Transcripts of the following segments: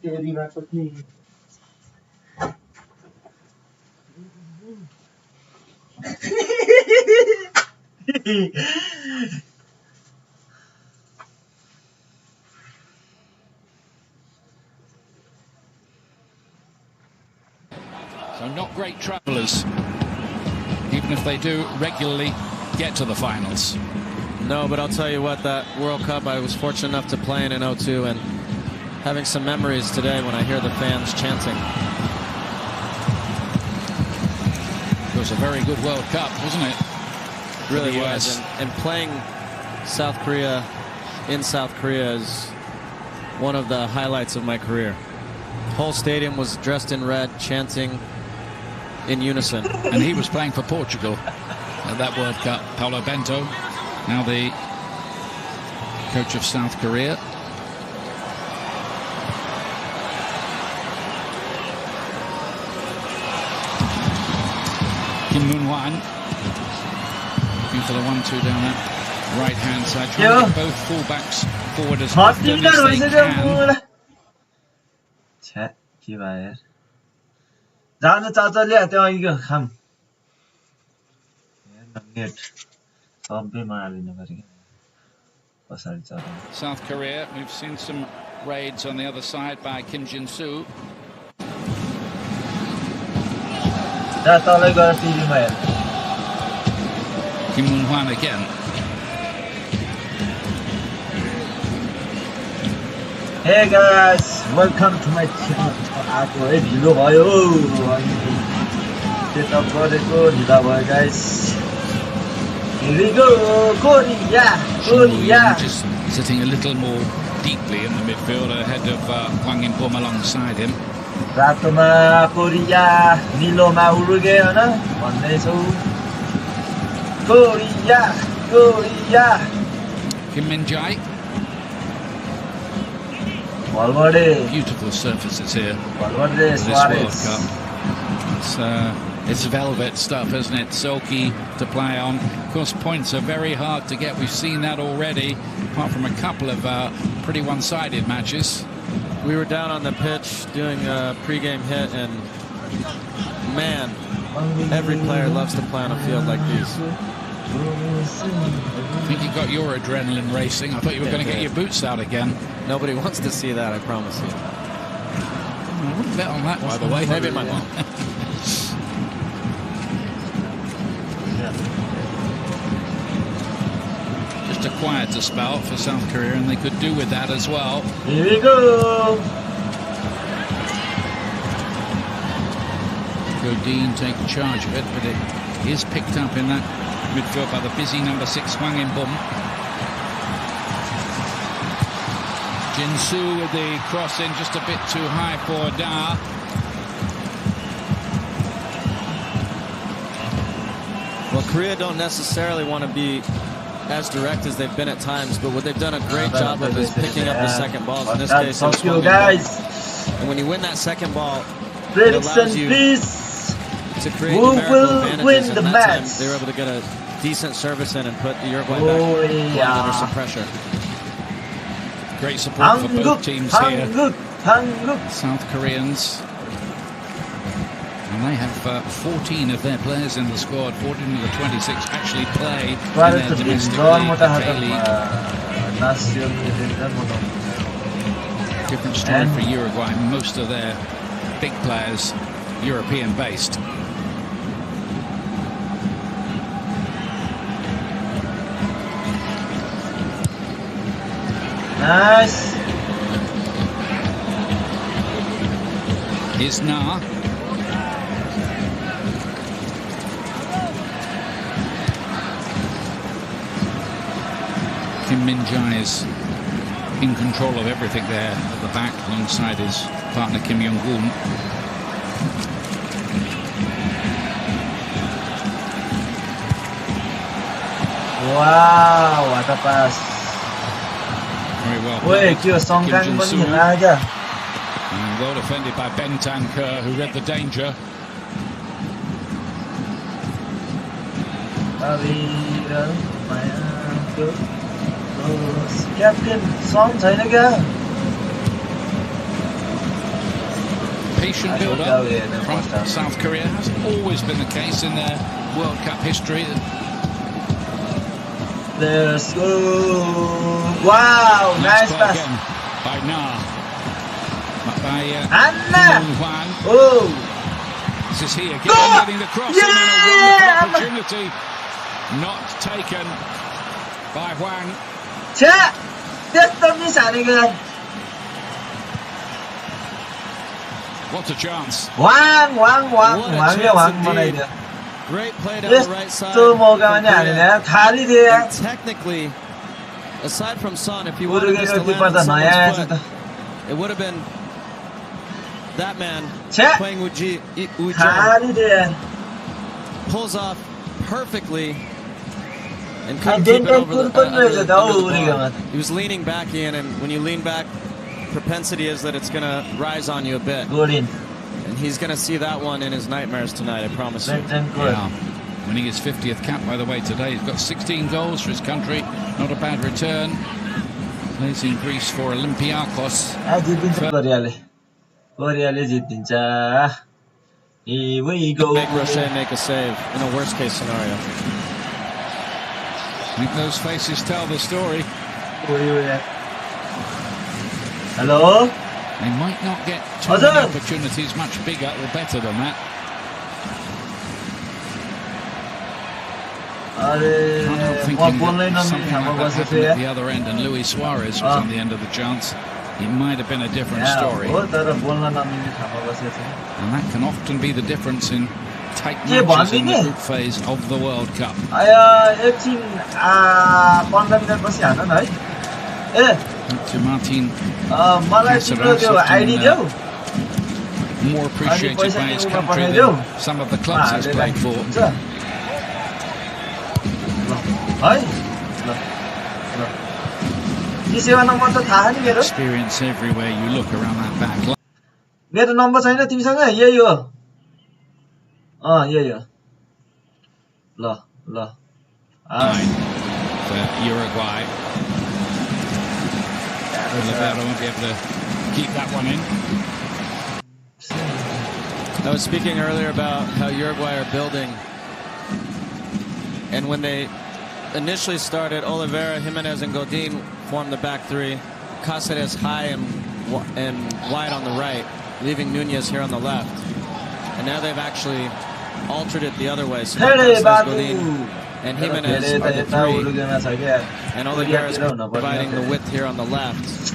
So not great travellers, even if they do regularly get to the finals. No, but I'll tell you what, that World Cup, I was fortunate enough to play in 02 and having some memories today when I hear the fans chanting. It was a very good World Cup, wasn't it? Really was. And playing South Korea in South Korea is one of the highlights of my career. The whole stadium was dressed in red, chanting in unison. And he was playing for Portugal at that World Cup. Paulo Bento, now the coach of South Korea. Kim Moon-hwan looking for the 1-2 down that right-hand side, trying to get both fullbacks forward as often as they can. Chat, keep it. जानु चाचाले त्यो अघिको खाम net सबै मारिदिनु पर्यो पछाडी चढ्नु. South Korea, we've seen some raids on the other side by Kim Jin-soo. जा तलै गएर टिभीमा हेर. Kim Moon-hwan again. Hey guys, welcome to my channel. आको है ढिलो भयो अनि सेटअप गरेको ढिला भयो guys. Here we go, Korea. Just sitting a little more deeply in the midfield ahead of Hwang In-bum alongside him. रातोमा कोरिया, निलोमा उरुगे हैन भन्दै छौ. Korea. Kim Min-jae. Beautiful surfaces here. This World Cup. It's velvet stuff, isn't it? Silky to play on. Of course, points are very hard to get. We've seen that already, apart from a couple of pretty one-sided matches. We were down on the pitch doing a pre-game hit, and man, every player loves to play on a field like these. I think you got your adrenaline racing. I thought you were going to get your boots out again. Nobody wants to see that, I promise you. I wouldn't bet on that, by the way. Maybe my mom. Just a quieter spell for South Korea, and they could do with that as well. Here we go. Godin take charge of it, but it is picked up in that midfield by the busy number 6 Hwang In-bum. Jin-soo with the cross in, just a bit too high for Da. Well, Korea don't necessarily want to be as direct as they've been at times, but what they've done a great job of is picking up the second balls. In this case, Thank you guys. And when you win that second ball, it Prediction, allows you please. to create Who numerical will advantages. win and the that match? time they were able to get a decent service in and put the Uruguay back under some pressure. Great support for both teams here. South Koreans. And they have 14 of their players in the squad. 14 of the 26 actually play in their domestic league, the K-League. Different story for Uruguay. Most of their big players European-based. Nice. Is Na. Kim Min-jae is in control of everything there at the back alongside his partner Kim Young-gun. Wow, what a pass. Very well. Wait, Kim Jin-soo. And well defended by Ben Tan-Kerr, who read the danger. Captain, song छैन क्या? patient build-up from South Korea. Has always been the case in their World Cup history. Let's go! Wow, nice pass. By Na. By Anna! Juan. Oh! This is he again, getting the cross in and a wonderful opportunity. Not taken by Juan. 자! 됐다, 미스 아니거든. What a chance. 왕이야, 왕만해야 돼. Great play down the right side. 또 뭐가 많이 아니네. 다리 돼야. Technically, aside from Son, if he wanted 우르게이를 to land 뒷바다 on someone's 넣어야 foot, 돼. it would have been that man 자! playing Uji. 다리 돼야. Pulls off perfectly and 아, couldn't keep it over the 우리가. He was leaning back in, and when you lean back, propensity is that it's going to rise on you a bit. 골인. And he's going to see that one in his nightmares tonight, I promise you. Yeah. Winning his 50th cap, by the way, today. He's got 16 goals for his country. Not a bad return. Plays in Greece for Olympiacos. 아, 지든지 코리아를 지든자. Here we go. Make Roche make a save in a worst case scenario. I think those faces tell the story. Hello? They might not get too many opportunities much bigger or better than that. I don't think something like that happened at the other end, and Luis Suarez was on the end of the chance. It might have been a different story. And that can often be the difference in tight matches in the group phase of the World Cup. To Martin more appreciated by his country than some of the clubs he's played for. Experience everywhere you look around that back line. मेरो number छैन तिमीसँग यही हो यही हो ल for Uruguay. Oliveira won't be able to keep that one in. I was speaking earlier about how Uruguay are building, and when they initially started, Oliveira, Jimenez, and Godin formed the back three. Cáceres high and wide on the right, leaving Nunez here on the left. And now they've actually altered it the other way. So Cáceres, Godin, and Jimenez are the three, and Oliveira is providing the width here on the left.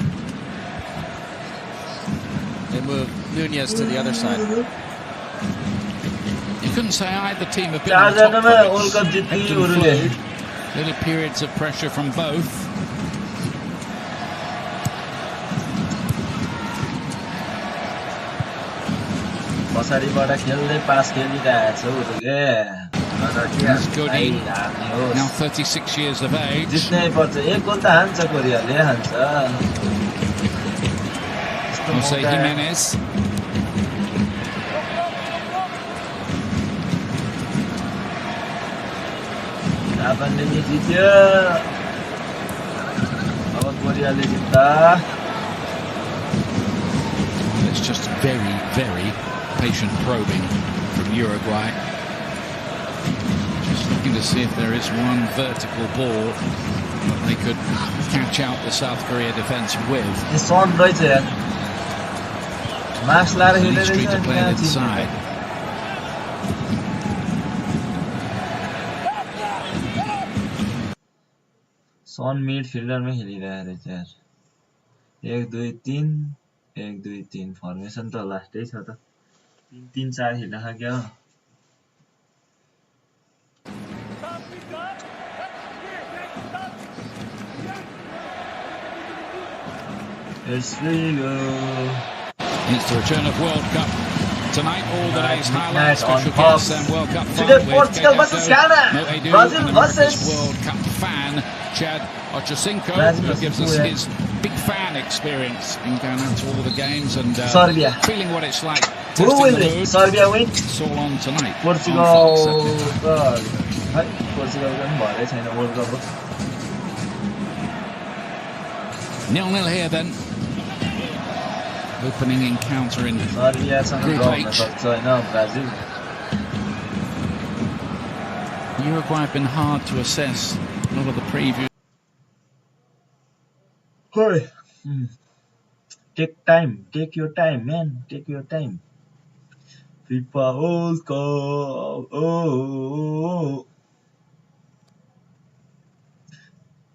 They move Nunez to the other side. You couldn't say either team have been on top of it. Little periods of pressure from both. Here's Godin, now 36 years of age. Jose Jimenez. It's just very, very patient probing from Uruguay. Just looking to see if there is one vertical ball that they could catch out the South Korea defense with. Each street to play it inside. Son midfielder में खेली रहा है यार 1 2 3 1 2 3 formation तो लास्टै छ त 3 3 4 खेल्न सक्यो Let's go. It's the return of World Cup tonight. All the day's highlights, special guests and World Cup fun Today Portugal versus Ghana. Brazil versus World Cup fan Chad Ochocinco, who gives us his big fan experience in going out to all the games and Serbia. Feeling what it's like. Who will win? Serbia win. It's all on tonight. Portugal. Portugal पनि भरै छैन World Cup. 0-0 here then. opening encounter in सर्बियासँग Group draw हुन H. सक्छ होइन Brazil Uruguay have been hard to assess. A lot of the preview. Hey. Take time. Take your time, man. Take your time. FIFA World Cup. Oh.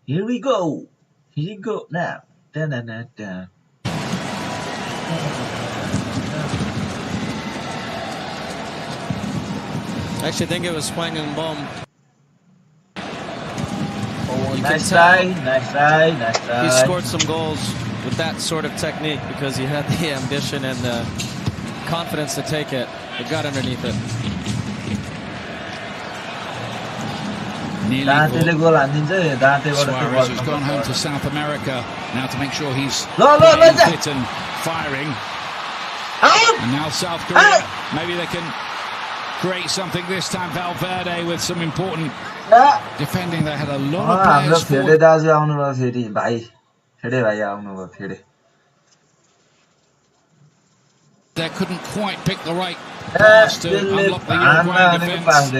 Here we go. Here we go now. Da-da-da-da. I actually think it was Swang and Bomb. Oh, nice try. Nice try. Nice try. He scored some goals with that sort of technique because he had the ambition and the confidence to take it. It got underneath it. Nearly goal Suarez has gone home to South America now to make sure he's fit and firing. And now South Korea, maybe they can create something this time. Valverde with some important defending. They had a lot of players forward. They couldn't quite pick the right pass to unlock the Uruguayan defense.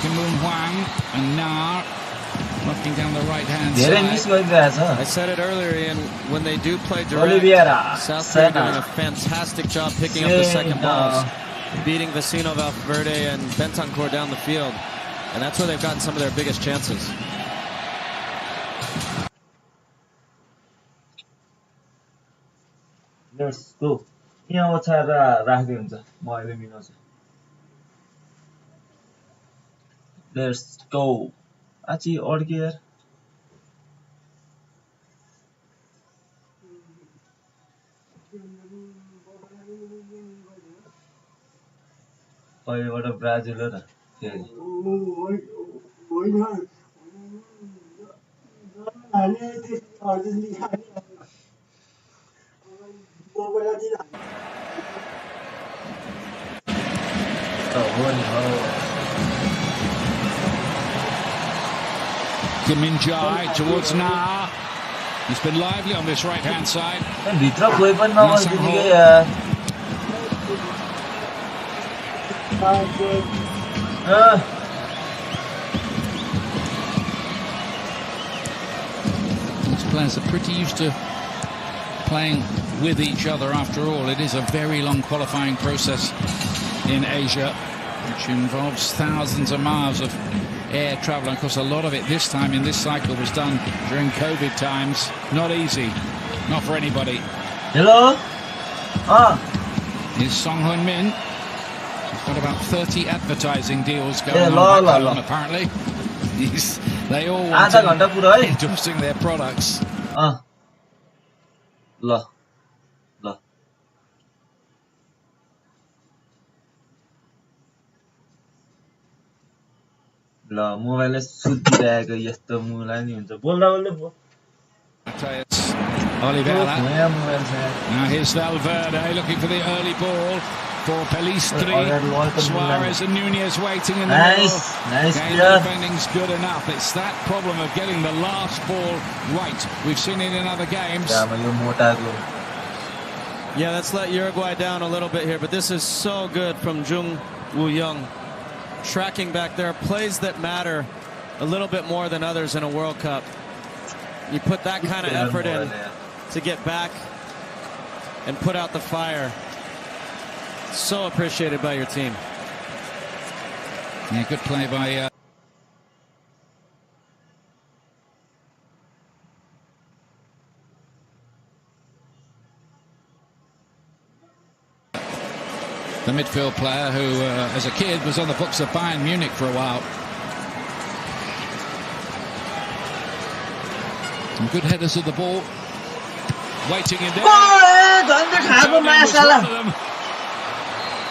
Kim Moon-Hwang and Na knocking down the right-hand side. I said it earlier, Ian, when they do play direct, South Korea doing a fantastic job picking up the second balls, beating Vecino, Valverde, and Bentancur down the field. And that's where they've gotten some of their biggest chances. Let's go. यहाँ ओछाएर राख्दै हुन्छ म अहिले मिलाउँछु let's go आछि अड्के यार पहिलेबाट Brazil हो त फेरि Kim Min-jae towards Na. He's been lively on this right-hand side. भित्र कोही पनि नबस्दिदिकै यार These players are pretty used to playing with each other after all. It is a very long qualifying process in Asia, which involves thousands of miles of air travel. And of course, a lot of it this time in this cycle was done during COVID times. Not easy, not for anybody. Hello? Here's Song Heung-min. He's got about 30 advertising deals going on back home, apparently. They all want to endorsing their products. ल मोबाइलले सुतिरहेको यस्तो मुला नि हुन्छ बोल्दा बोल्दै Now here's Valverde looking for the early ball for Pelistri. Suarez and Nunez waiting in the middle. Nice defending's good enough. It's that problem of getting the last ball right. We've seen it in other games. Yeah, let's let Uruguay down a little bit here, but this is so good from Jung Woo-young. Tracking back there, plays that matter a little bit more than others in a World Cup. You put that kind of effort in to get back and put out the fire. So appreciated by your team. Yeah, good play by the midfield player who, as a kid, was on the books of Bayern Munich for a while. Some good headers of the ball. Waiting in there.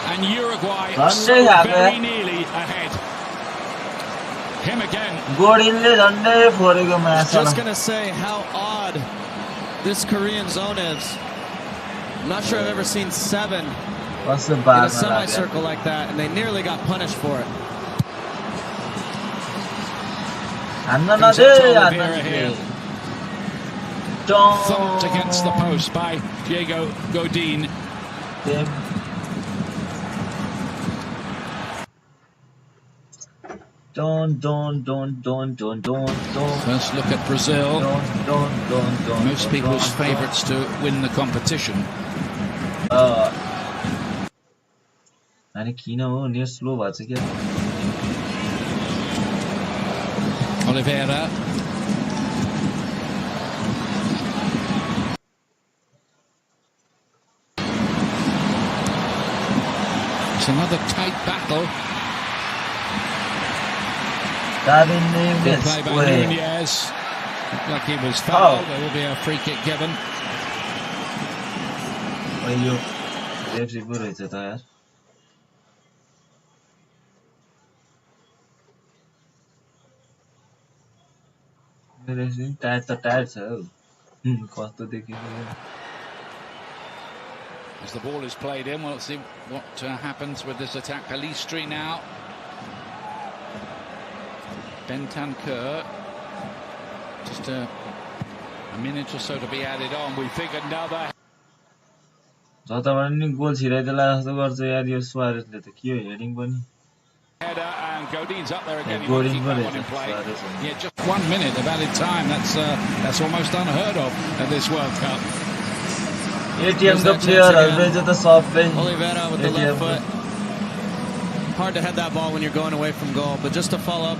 And Uruguay so very nearly ahead. Him again. I was just going to say how odd this Korean zone is. I'm not sure I've ever seen 7 in a semicircle like that, and they nearly got punished for it. Anna Comes de, up to Anna Oliveira here. Thumped against the post by Diego Godin. Don't. First look at Brazil. Don't. Most people's favourites to win the competition. अनि किन हो net slow भएछ क्या Oliveira. It's another tight battle. Good play by Nunez. Looked like he was fouled. There will be a free kick given. Yo referee पो रहेछ त यार referee tyre त टायर छ हौ कस्तो देखिन्छ As the ball is played in, we'll see what happens with this attack. Alistri now. Bentancur. Just a minute or so to be added on. We figured another. जताबाट नि गोल छिराइदेला जस्तो गर्छ यार यो सुवारेसले त के हो हेडिङ पनि Header and Godin's up there again. Godin That one in play. Yeah, just 1 minute of added time. That's almost unheard of at this World Cup. ATM को प्लेयरहरुले चाहिँ त सबै Oliveira with the left foot. Hard to head that ball when you're going away from goal, but just to follow up,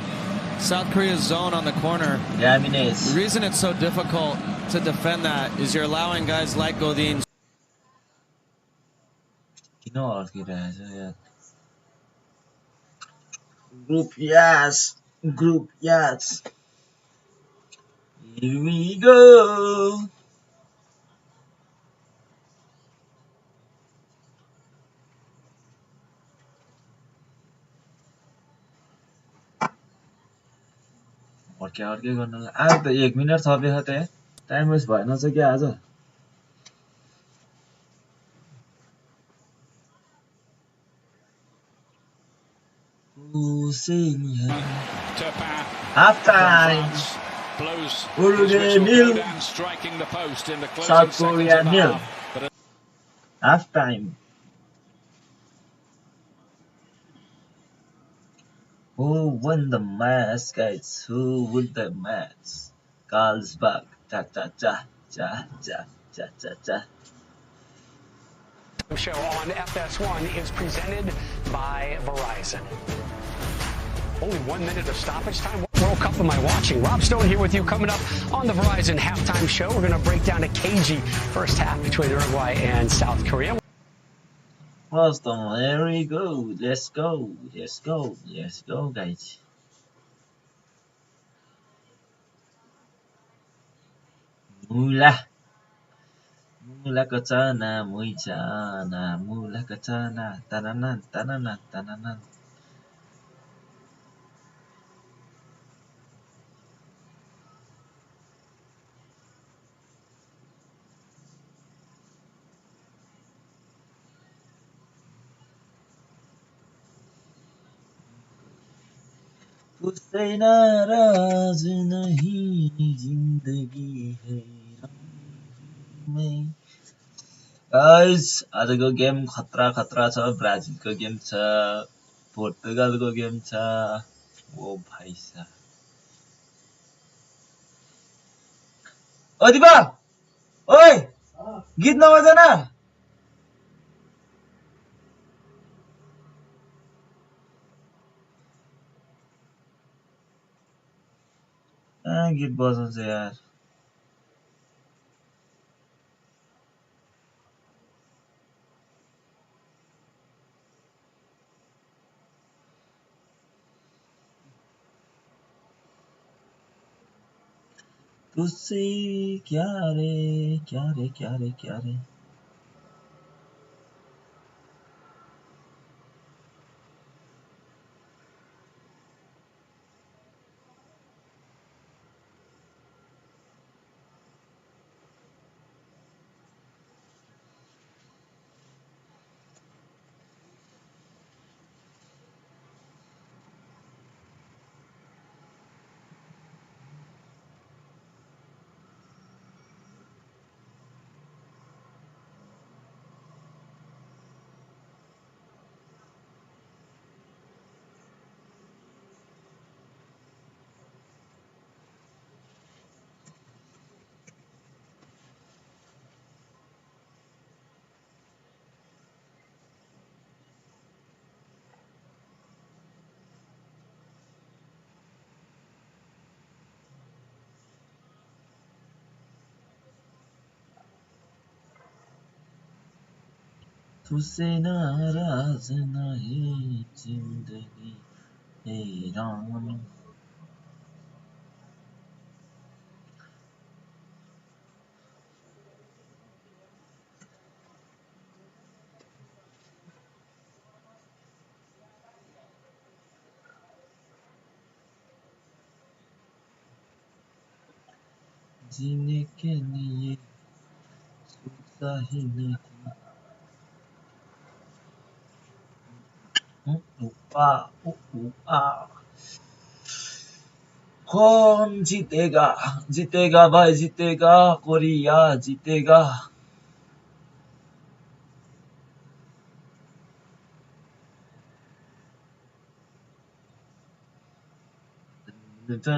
South Korea's zone on the corner. The reason it's so difficult to defend that is you're allowing guys like Godin. किन अड्किरहेछ यार Group yes. Here we go. अर्के गर्नलाई आज त 1 minute थपेछ त time waste भएन छ के आज Half time. Uruguay nil. South Korea nil. Half time. Who won the match, guys? Who won the match? Carlsberg. Cha cha cha cha cha cha cha cha. Show on FS1 is presented by Verizon. Only 1 minute of stoppage time. What World Cup am I watching? Rob Stone here with you coming up on the Verizon halftime show. We're going to break down a cagey first half between Uruguay and South Korea. First one, there we go. Let's go, guys. Mula kacana, muichana, mula kacana, tananan, tananan, tananan. तुझसे नाराज नहीं जिंदगी है में guys आजको game खतरा छ ब्राजिलको game छ पोर्तुगलको गेम छ ओ भाइ साहब ओ दिपा ओइ गीत नबजान गीत बजाउँछ यार तुझसे क्या रे तुझसे नाराज नहीं जिंदगी हैरान जीने के लिए सोचा ही नहीं ऊपा ऊपा कौन जीतेगा जीतेगा भाई जीतेगा कोरिया जीतेगा ना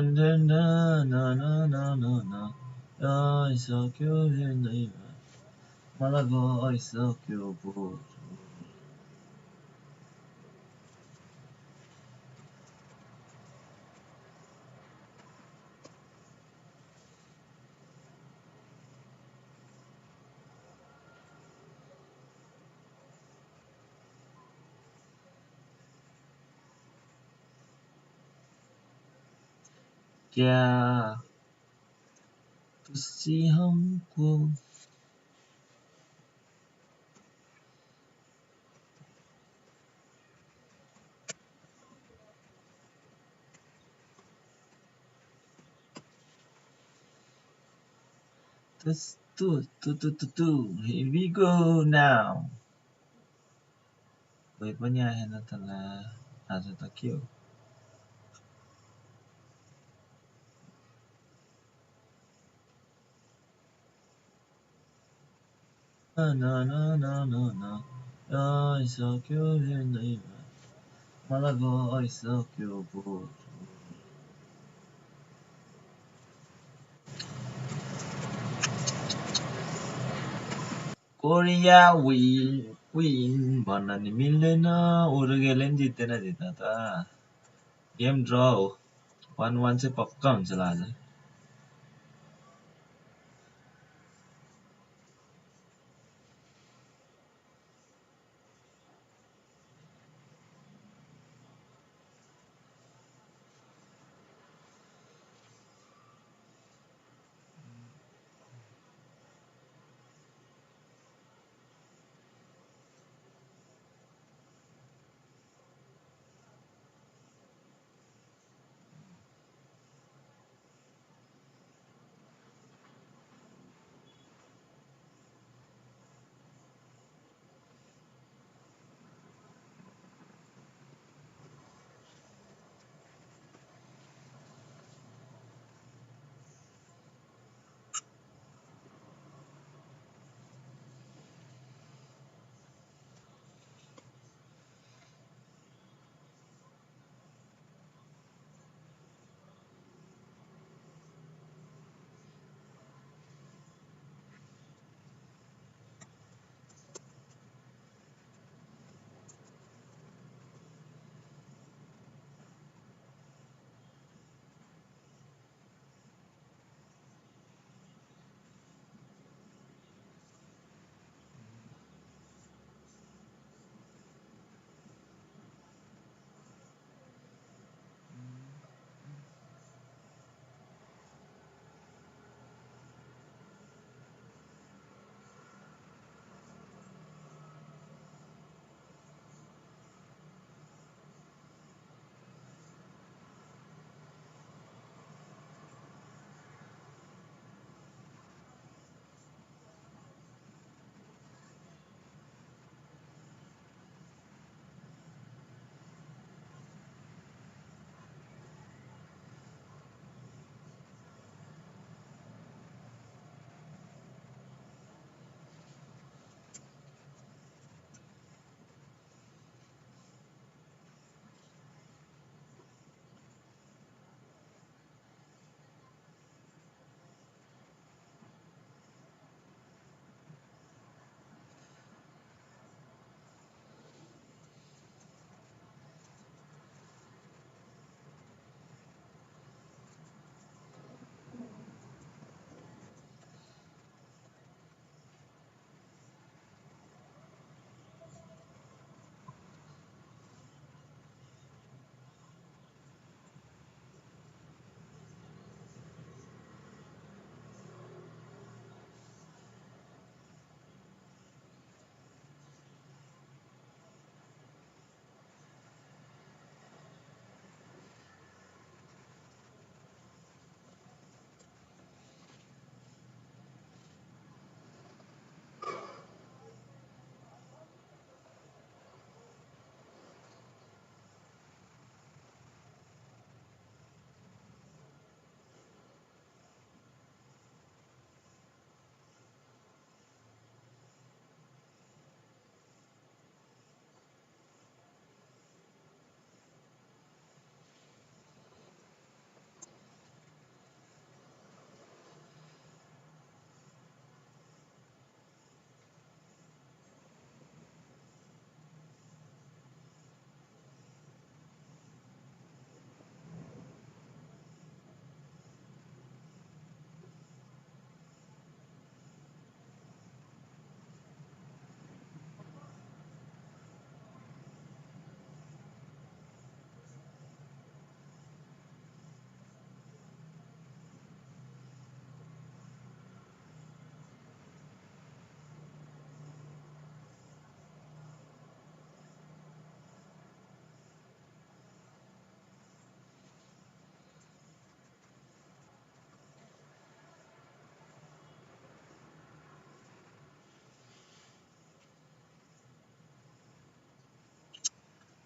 ना ना ना ना ना ऐसा क्यों है नहीं मलाई ऐसा क्यों बोल क्या तुझसे हमको here we go now với nhà hay là thật là rất là kiểu na na na na na ai sao kiểu hay này मलाई ऐसा क्यों बोल कोरिया विन भन्न नि मिल्दैन उरुगेले नि जित्दैन जित्न त गेम ड्र हो 1-1 चाहिँ पक्का हुन्छ होला आज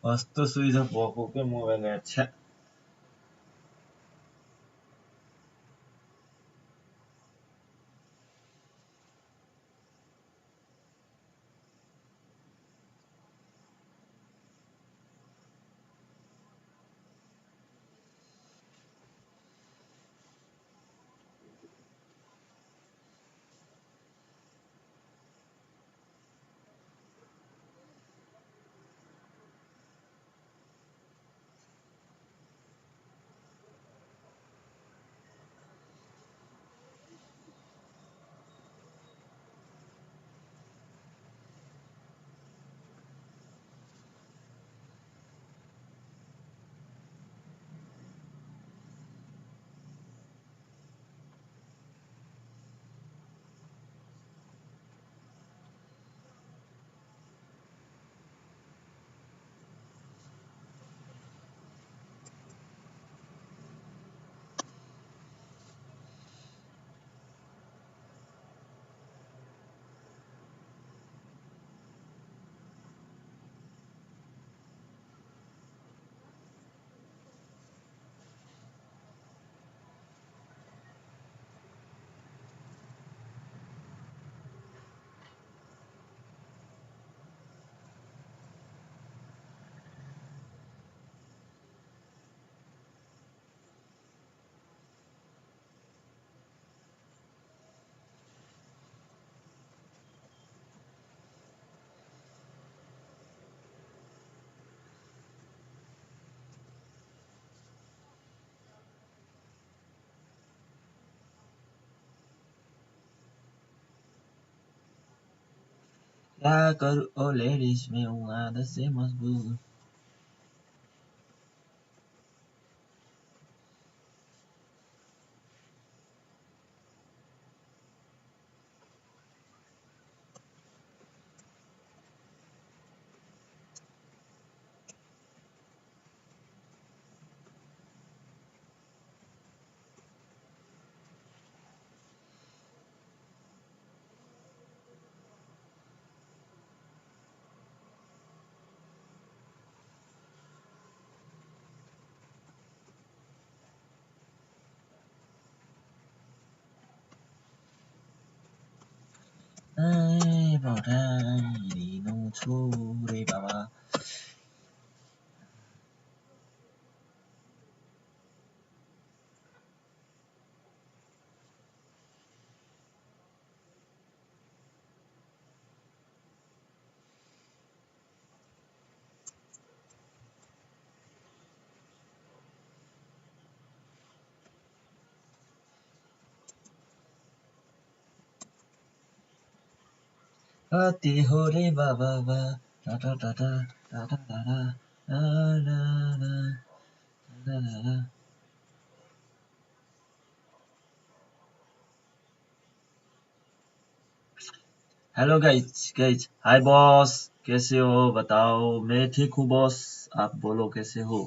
Hasta suiza poco che muove c'è. Ya kar o ladies me the same as blue. Ai bảo đây đi nô chu đi bà bà. Ti ho đi bà bà bà. Da da da da da da da da da da da da da. Hello guys hi boss कैसे हो बताओ मैं ठीक हूँ boss आप बोलो कैसे हो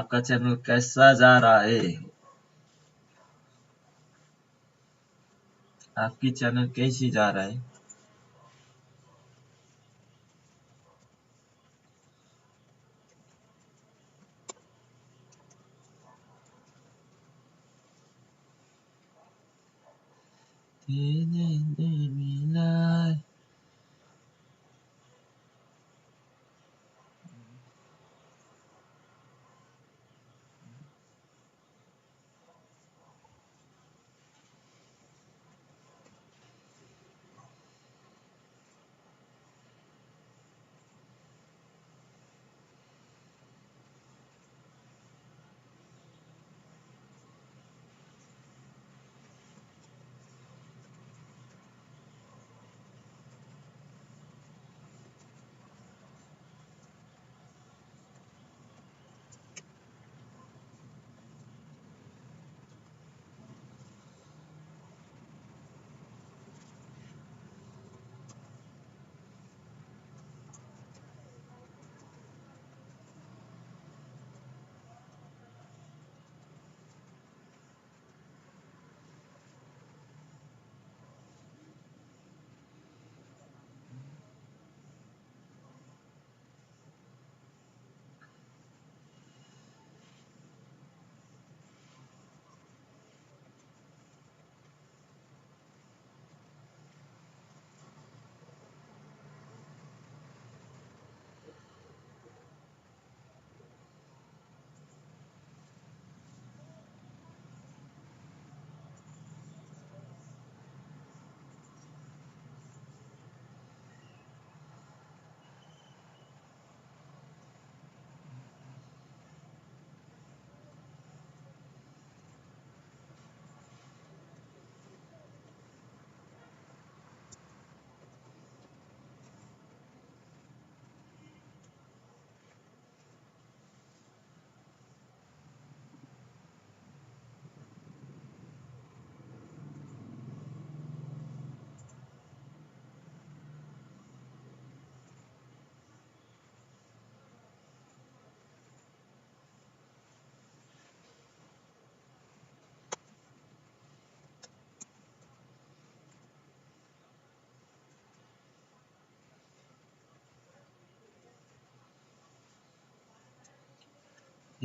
आपका चैनल कैसा जा रहा है आपकी चैनल कैसी जा रहा है मिला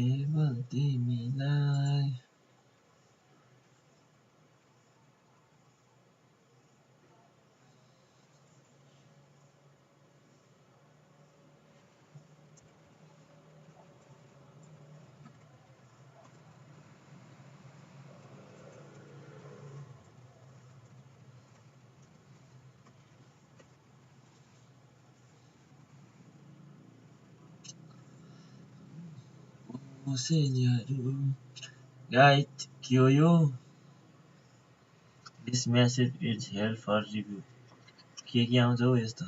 केवल तिमीलाई Guys, के हो यो? This message is here for review. के आउँछ हो यस्तो?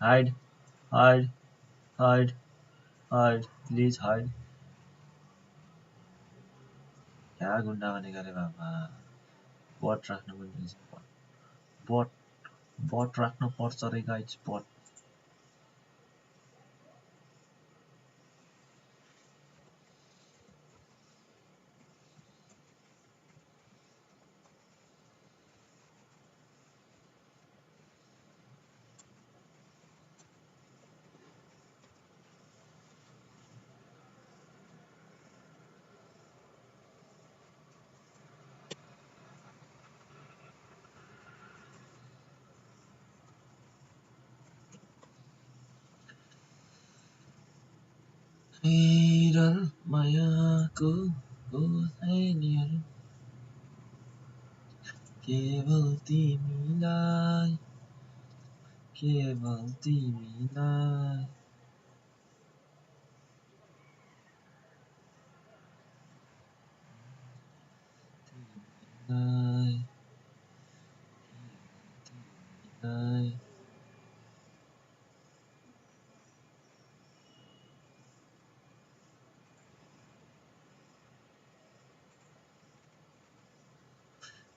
Hide, hide, hide, hide, please hide. क्या गुन्डा भनेको रे बाबा? बट राख्नु पर्छ बट राख्नु पर्छ रे गाइस बट. विरल मायाको ओसाइनीहरु केवल तिमीलाई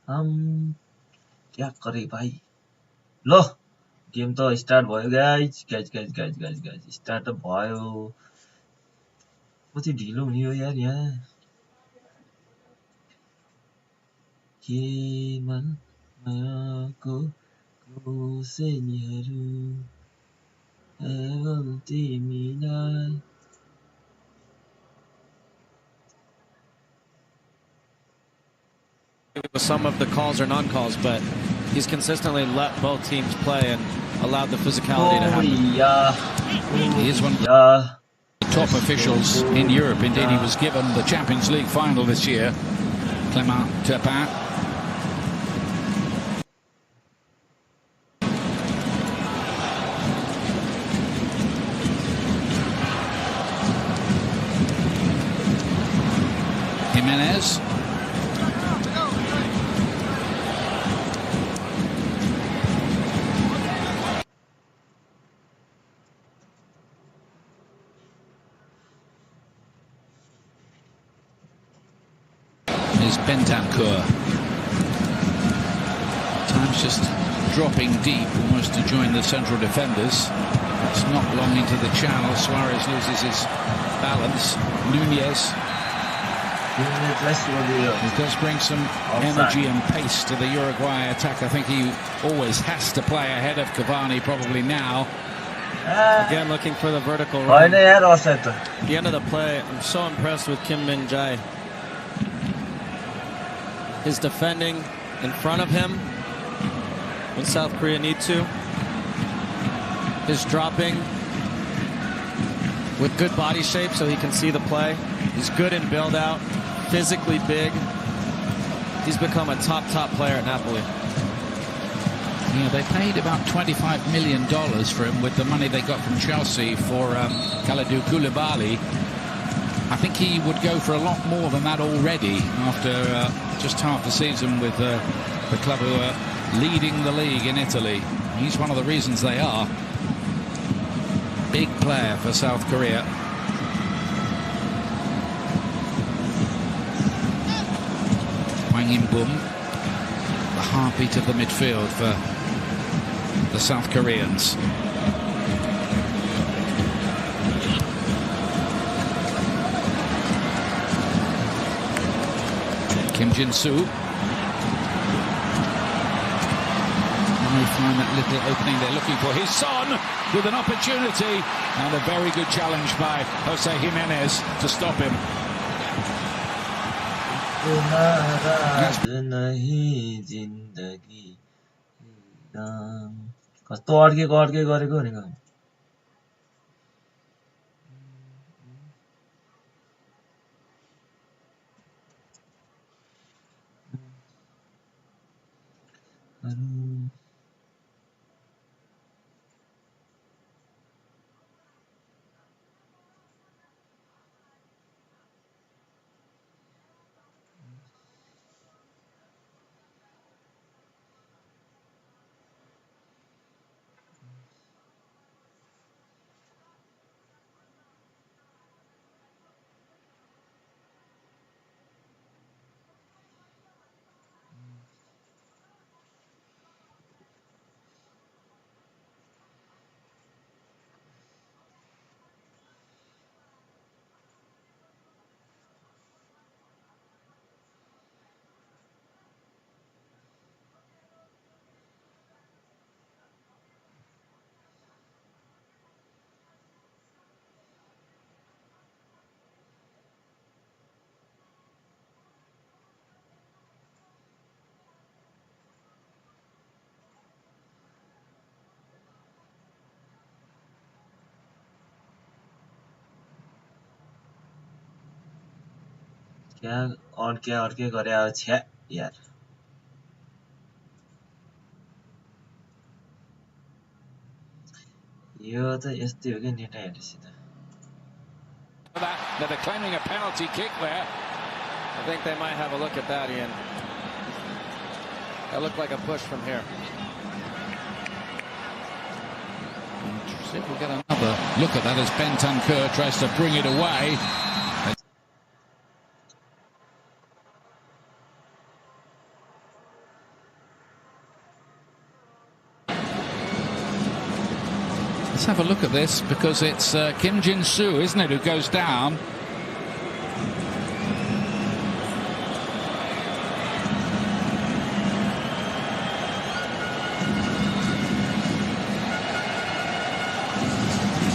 हम क्या करे भाइ ल गेम त स्टार्ट भयो गाइज स्टार्ट त भयो कति ढिलो हुने हो यार यहाँ केवल मायाको कोसेनीहरु केवल तिमीलाई Some of the calls or non-calls, but he's consistently let both teams play and allowed the physicality to happen. He is one of the top officials in Europe. Indeed, he was given the Champions League final this year. Clément Turpin. Jimenez. Bentancur. Time's just dropping deep, almost to join the central defenders. It's not long into the channel. Suarez loses his balance. Nunez. He does bring some energy and pace to the Uruguay attack. I think he always has to play ahead of Cavani probably now. Again, looking for the vertical run. The end of the play, I'm so impressed with Kim Min-jae. His defending in front of him when South Korea need to. His dropping with good body shape so he can see the play. He's good in build out, physically big. He's become a top player at Napoli. Yeah, they paid about $25 million for him with the money they got from Chelsea for Kalidou Koulibaly. I think he would go for a lot more than that already after just half the season with the club who are leading the league in Italy. He's one of the reasons they are. Big player for South Korea. Hwang In-bum, the heartbeat of the midfield for the South Koreans. Kim Jin-soo. No find that little opening they're looking for. Here's Son with an opportunity and a very good challenge by Jose Jimenez to stop him. कस्तो अड्केको गरेको भनेको क्या अड्के गरे छ्या यार यो त यस्तै हो के नेटा हेर्सित They're claiming a penalty kick there. I think they might have a look at that, Ian. That looked like a push from here. See if we'll get another look at that as Bentancur tries to bring it away. Let's have a look at this because it's Kim Jin-soo, isn't it, who goes down.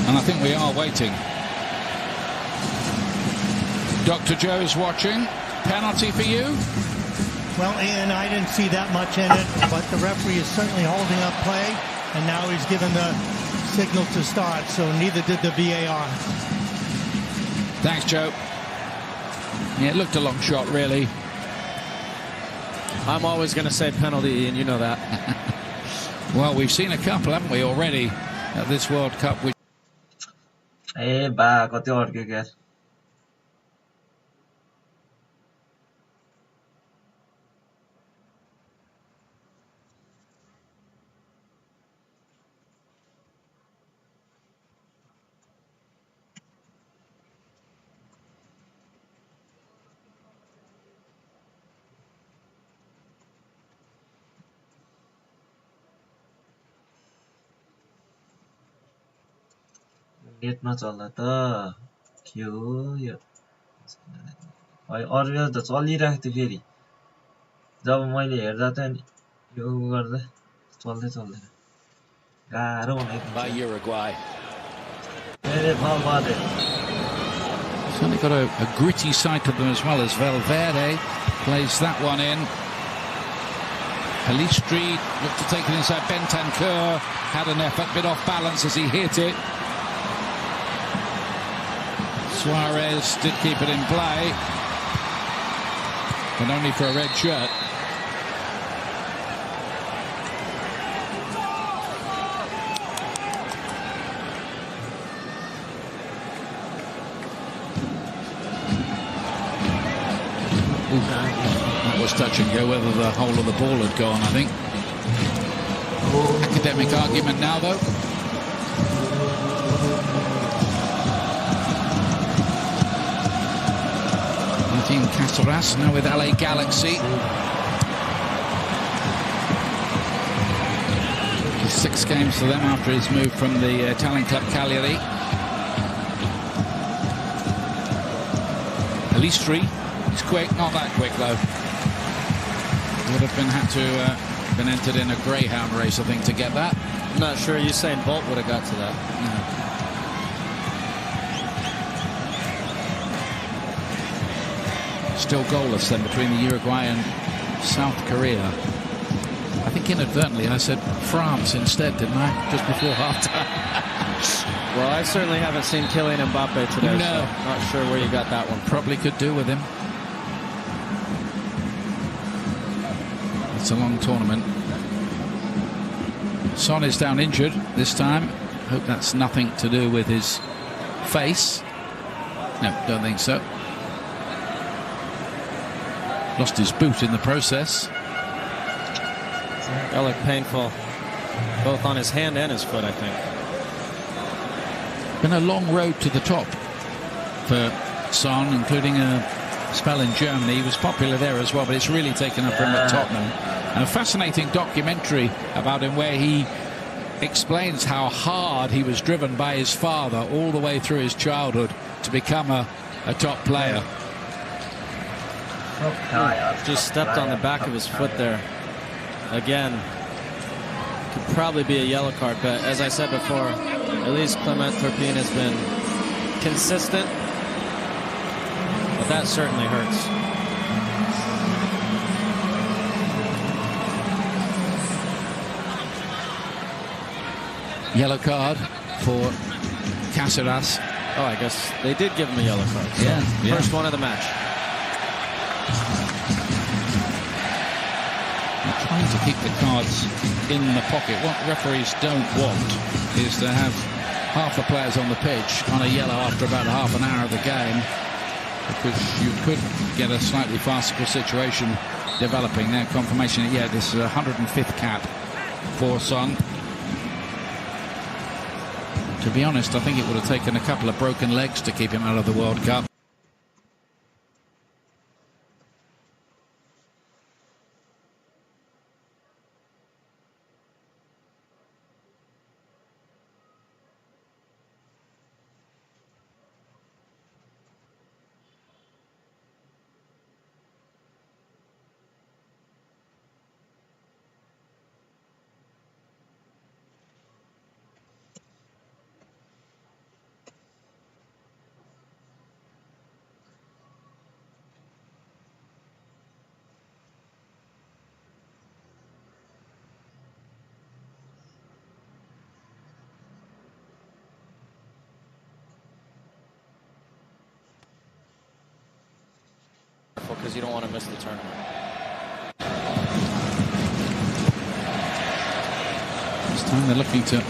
And I think we are waiting. Dr. Joe's watching. Penalty for you? Well, Ian, I didn't see that much in it, but the referee is certainly holding up play, and now he's given the signal to start, so neither did the VAR. Thanks, Joe. Yeah, it looked a long shot, really. I'm always going to say penalty, and you know that. Well, we've seen a couple, haven't we, already at this World Cup? ए बा कति अड्केको यार net नचल्दा त के हो यो अरु त चलिरहेको थियो फेरि जब मैले हेर्दा त नि यो गर्दा चल्दैन गाह्रो हुने By Uruguay. Very well body. Certainly got a gritty side to them as well as Valverde plays that one in. Pelistri looked to take it inside. Bentancur had an effort, bit off balance as he hit it. Suarez did keep it in play, but only for a red shirt. That was touch and go, whether the whole of the ball had gone, I think. Academic argument now, though. Team Caceres now with LA Galaxy. 6 games for them after his move from the Italian club Cagliari. Pelistri, he's quick, not that quick though. Would have been had to been entered in a greyhound race, I think, to get that. I'm not sure Usain Bolt would have got to that. No. Still goalless then between the Uruguay and South Korea. I think inadvertently I said France instead, didn't I? Just before halftime. Well, I certainly haven't seen Kylian Mbappe today. No. So not sure where you got that one from. Probably could do with him. It's a long tournament. Son is down injured this time. Hope that's nothing to do with his face. No, don't think so. Lost his boot in the process. That looked painful, both on his hand and his foot, I think. Been a long road to the top for Son, including a spell in Germany. He was popular there as well, but it's really taken up for him at Tottenham. And a fascinating documentary about him where he explains how hard he was driven by his father all the way through his childhood to become a top player. Just stepped on the back of his foot there. Again, could probably be a yellow card, but as I said before, at least Clement Turpin has been consistent, but that certainly hurts. Yellow card for Caceres. Oh, I guess they did give him a yellow card. So Yeah. First one of the match. They're trying to keep the cards in the pocket. What referees don't want is to have half the players on the pitch on a yellow after about half an hour of the game, because you could get a slightly farcical situation developing. Their confirmation, yeah, this is a 105th cap for Son. To be honest, I think it would have taken a couple of broken legs to keep him out of the World Cup. Because you don't want to miss the tournament. This time they're looking to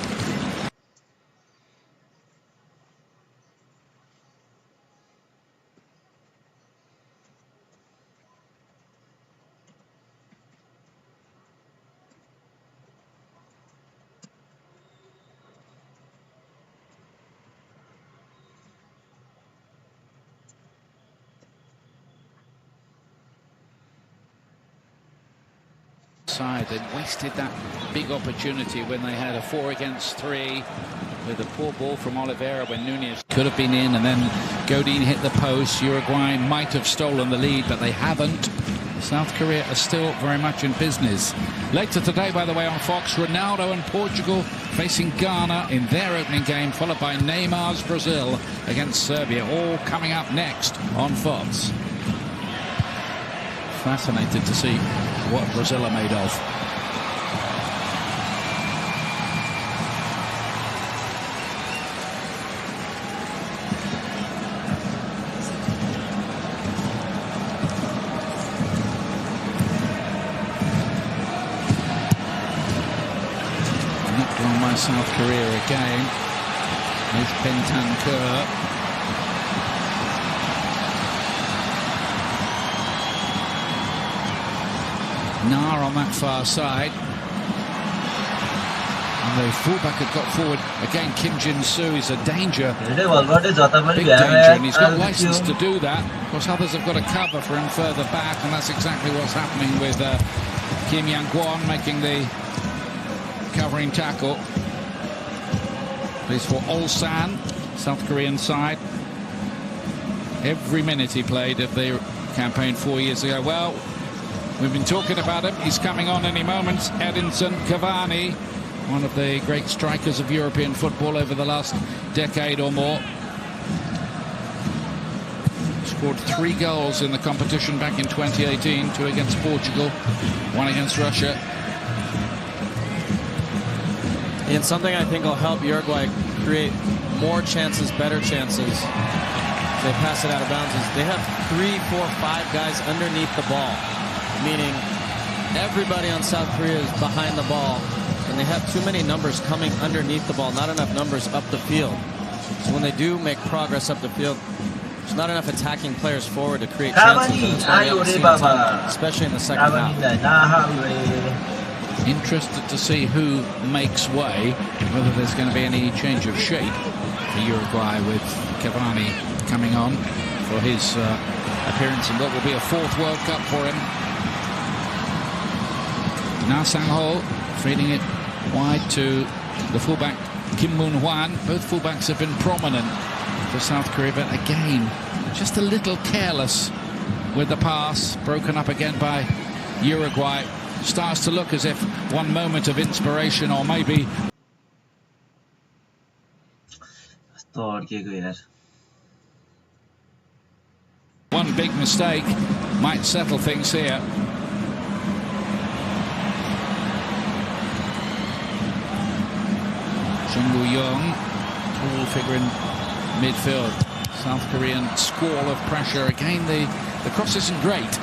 side. They wasted that big opportunity when they had a 4 against 3 with a poor ball from Oliveira when Nunez could have been in, and then Godin hit the post. Uruguay might have stolen the lead, but they haven't. South Korea are still very much in business. Later today, by the way, on Fox, Ronaldo and Portugal facing Ghana in their opening game, followed by Neymar's Brazil against Serbia, all coming up next on Fox. Fascinated to see what Brazil are made of. Knocked on by South Korea again. There's Bentancur. Nar on that far side. And the fullback had got forward. Again, Kim Jin-soo is a danger. Big danger, and he's got license to do that. Of course, others have got to cover for him further back, and that's exactly what's happening with Kim Yang-kwon making the covering tackle. Plays for Ulsan, South Korean side. Every minute he played of the campaign 4 years ago. Well, We've been talking about him. He's coming on any moment. Edinson Cavani, one of the great strikers of European football over the last decade or more. Scored 3 goals in the competition back in 2018, 2 against Portugal, 1 against Russia. And something I think will help Uruguay create more chances, better chances. They pass it out of bounds. They have 3, 4, 5 guys underneath the ball, meaning everybody on South Korea is behind the ball, and they have too many numbers coming underneath the ball, not enough numbers up the field. So when they do make progress up the field, there's not enough attacking players forward to create chances. Especially in the second half. Interested to see who makes way, whether there's going to be any change of shape for Uruguay with Cavani coming on for his appearance in what will be a 4th World Cup for him. Na Sang-ho feeding it wide to the fullback Kim Moon-hwan. Both fullbacks have been prominent for South Korea, but again, just a little careless with the pass. Broken up again by Uruguay. Starts to look as if one moment of inspiration, or maybe one big mistake might settle things here. Jung Woo-young, tall figure in midfield. South Korean squall of pressure. Again, the cross isn't great.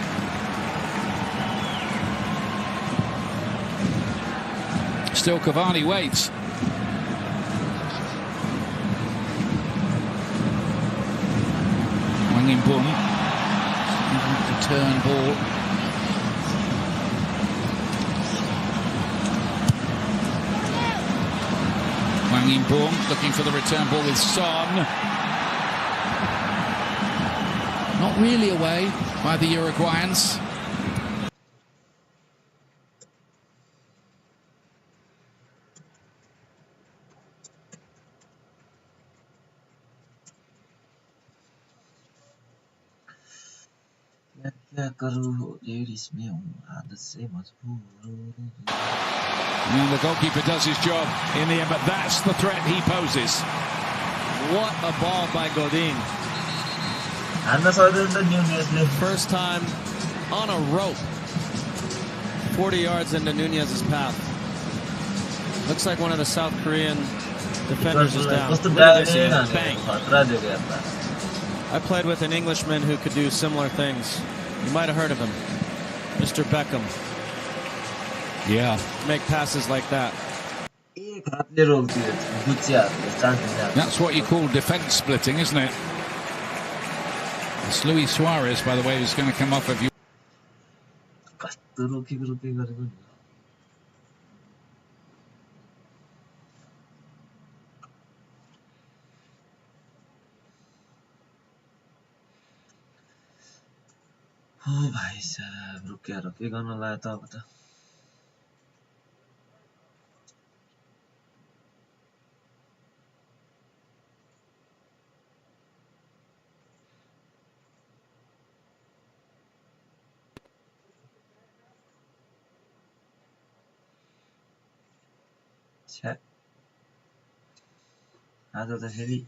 Still Cavani waits. Wang In-bum. Return ball. Wang In-bum looking for the return ball with Son. Not really away by the Uruguayans. And the goalkeeper does his job in the end, but that's the threat he poses. What a ball by Godin. First time on a rope. 40 yards into Nunez's path. Looks like one of the South Korean defenders is down. Look at this, bang. I played with an Englishman who could do similar things. You might have heard of him. Mr. Beckham. Yeah. Make passes like that. That's what you call defense splitting, isn't it? It's Luis Suarez, by the way, who's going to come off of you. Oh भाइ साहब रुकेर के गर्न लाग्यो त अब त छ्या आज त फेरि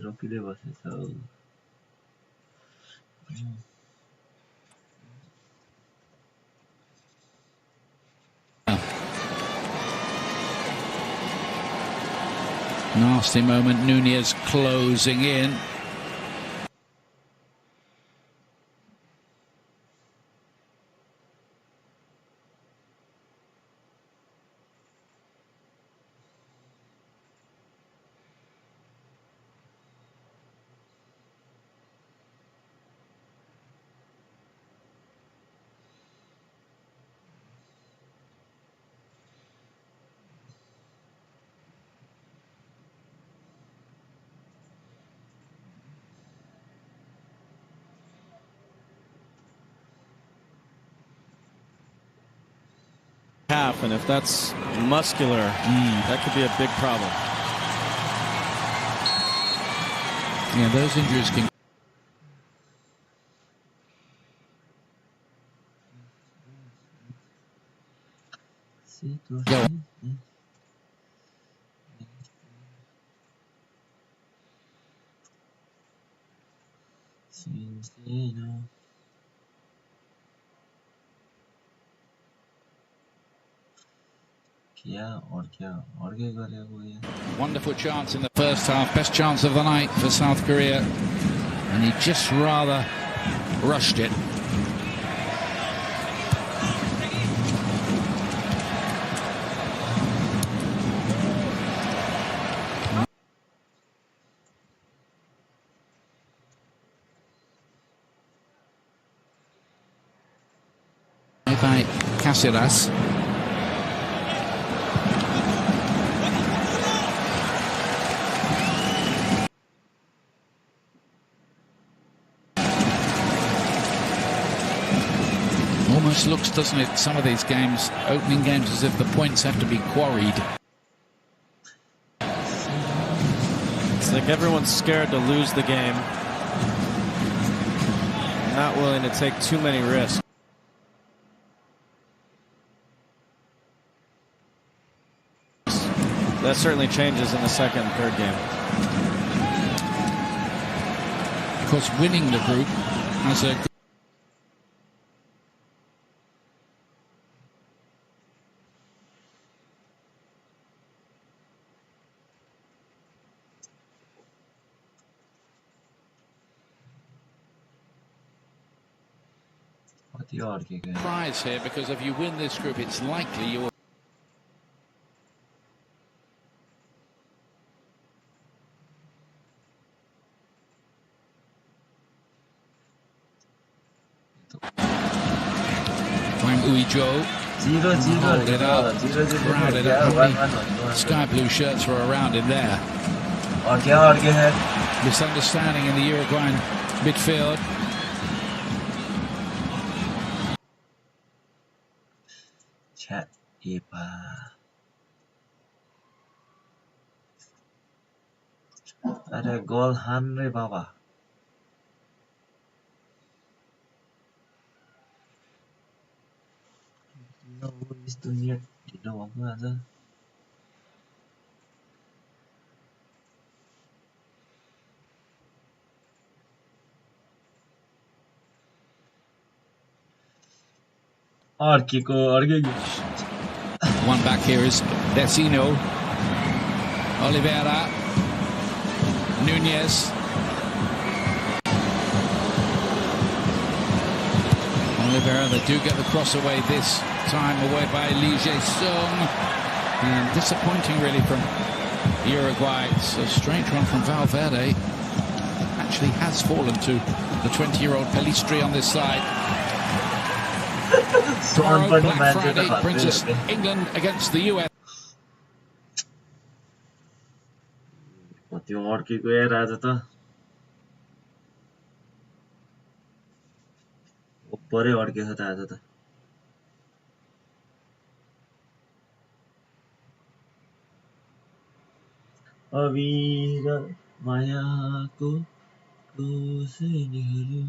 रोकिदै बसेछ हौ Nasty moment, Nunez closing in. Half, and if that's muscular, that could be a big problem. Yeah, those injuries can. Go. Wonderful chance in the first half, best chance of the night for South Korea, and he just rather rushed it. By Casillas. Almost looks, doesn't it, some of these games, opening games, as if the points have to be quarried. It's like everyone's scared to lose the game. Not willing to take too many risks. That certainly changes in the second and third game. Of course, winning the group has a... prize here, because if you win this group, it's likely you'll... Joe. Hold it up. Crowded up. How many sky blue shirts were around in there? Misunderstanding in the Uruguayan midfield. Chat ada gol Henry Baba. No, यस्तो net ढिलो भएको आज One back here is Vecino, Oliveira, Nunez. Oliveira, they do get the cross away this time, away by Lee Jae-sung. And disappointing really from Uruguay. It's a strange one from Valverde. Actually has fallen to the 20-year-old Pelistri on this side. Tomorrow, Black Friday, brings us England against the US. त्यो अड्केको यार आज त ओपरै अड्केछ त आज त अविरल मायाको कोसेनीहरु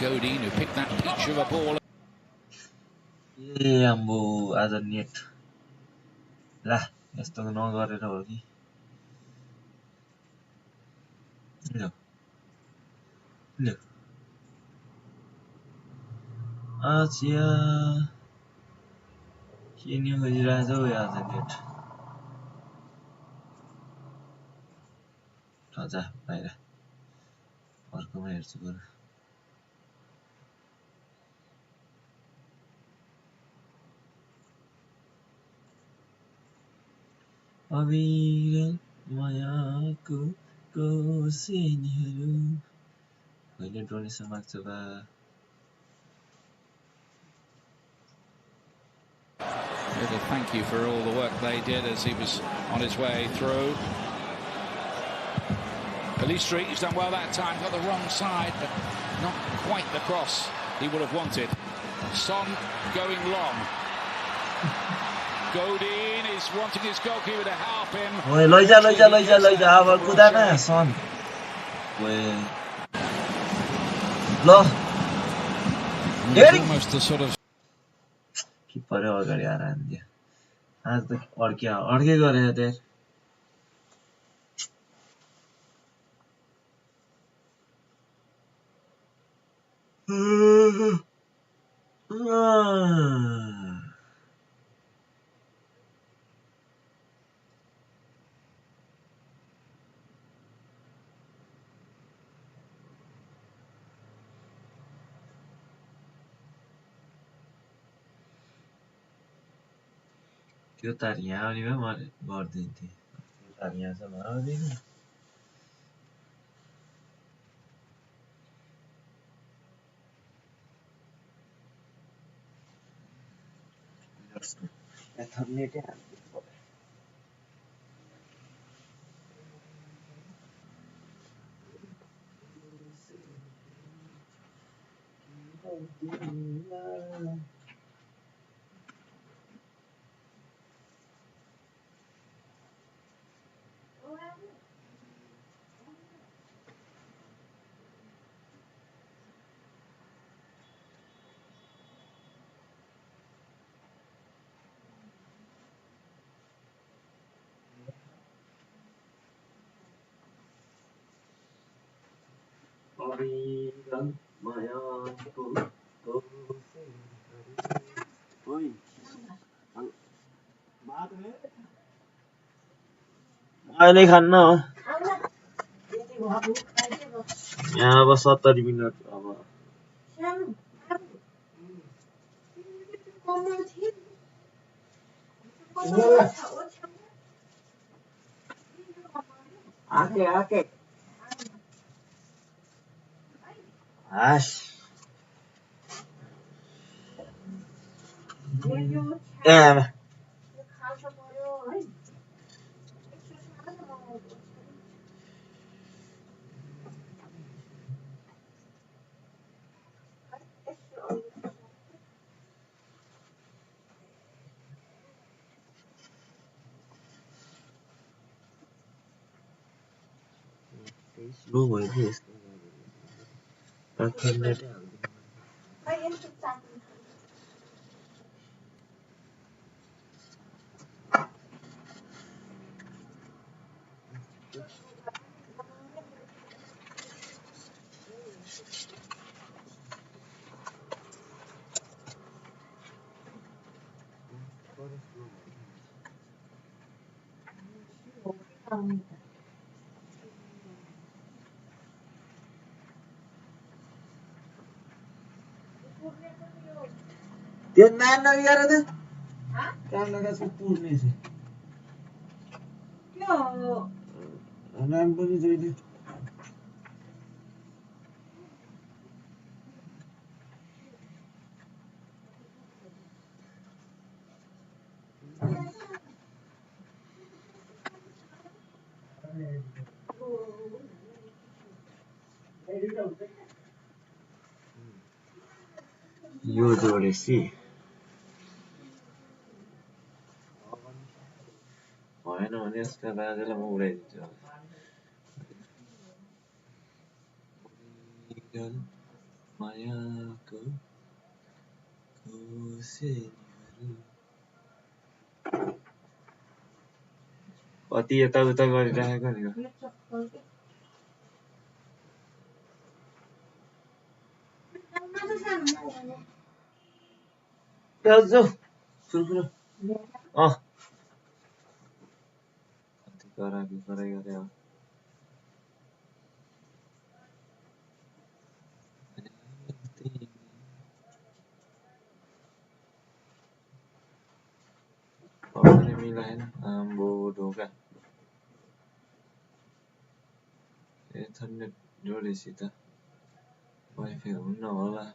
Godin, who picked that peach of a ball. आम्बो आज नेट ला यस्तो नगरेर हो कि ल ल आचिया के नि गरिरहेछ हौ आज नेट जा बाहिर अर्कोमा हेर्छु बरु अविरल मायाको कोसेनीहरु कहिले डोनेसन माग्छ बा Little thank you for all the work they did as he was on his way through. Pelistri, he's done well that time, got the wrong side, but not quite the cross he would have wanted. Son going long. Godin is wanting his goalkeeper to help him. ओए लैजा अब कुदा न सन ओए ल It's almost a sort of किपर अगाडि आएर हान्दियो आज त अड्के गरे यार त्यो तार यहाँ आउने भए मैले गरिदिन्थेँ त्यो तार यहाँसम्म आउँदैन एथर्नेटै हाल्दिनु पर्यो अहिले खान्न हो यहाँ अब 70 मिनट अब आके हास आमा स्लो भयो कि यस्तो एथर्नेटै हाल्दिनु त्यो नान नबिगार त काम लगाएको पुर्ने छ के हो नाम पनि जहिले यो जोडेसी भएन भने यसका बाजेलाई म उडाइदिन्छु मायाको कोसेनीहरू कति यताउता गरिराखेको नि जाऊ सुरु कराई गरे मिलाएन आम्बो ढोका एथर्नेट जोडेसी त वाइफाई हुन्न होला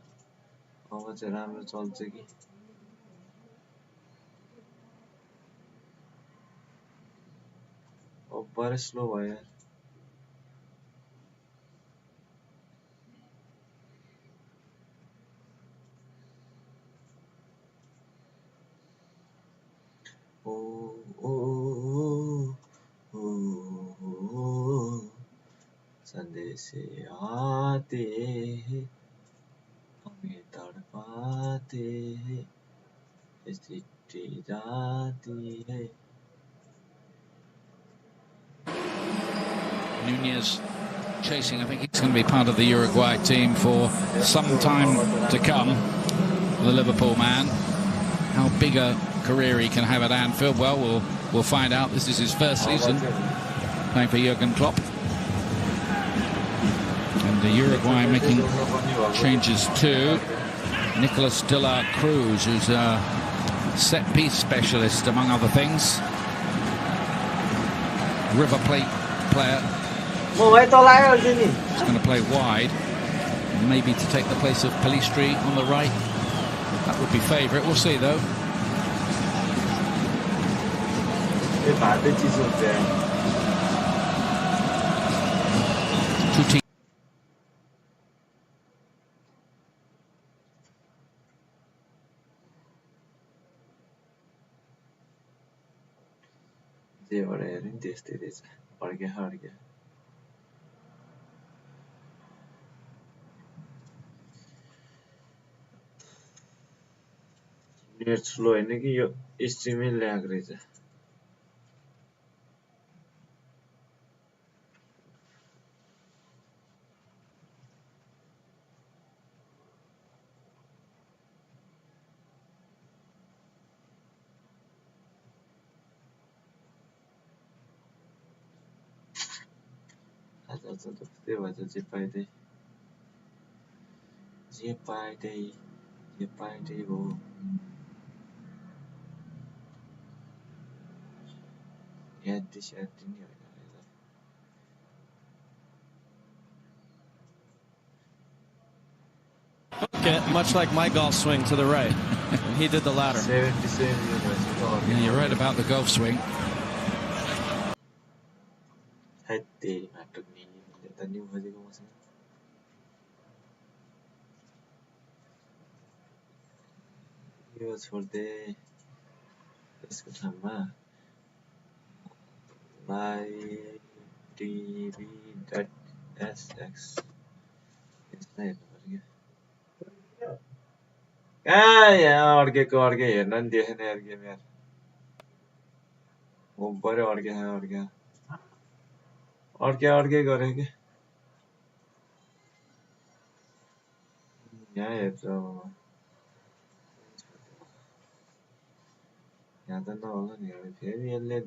अब चाहिँ राम्रो चल्छ कि बडा स्लो भयो यार संदेश से आते हैं हमें तड़पाते हैं चिट्ठी जाती है. Nunez chasing. I think he's going to be part of the Uruguay team for some time to come. The Liverpool man. How big a career he can have at Anfield? Well, we'll find out. This is his first season playing for Jurgen Klopp. And the Uruguay making changes too. Nicolas de la Cruz, who's a set-piece specialist, among other things. River Plate player. He's going to play wide, maybe to take the place of Pelistri on the right. That would be favourite. We'll see, though. Two teams. They were in this stage. Arge. Net slow है कि यो स्ट्रीमिङ lag रहेछ. आज त त्यही भन्छ जे पाइदै हो. This Okay, much like my golf swing to the right. And he did the latter. 77 Yeah, you're right about the golf swing. For the my TV.sx अर्केको अर्के हेर्न नि देखेन यार गेम यार. बरै अर्के गरे के यहाँ हेर्छ. यहाँ त नहोला नि फेरि यसले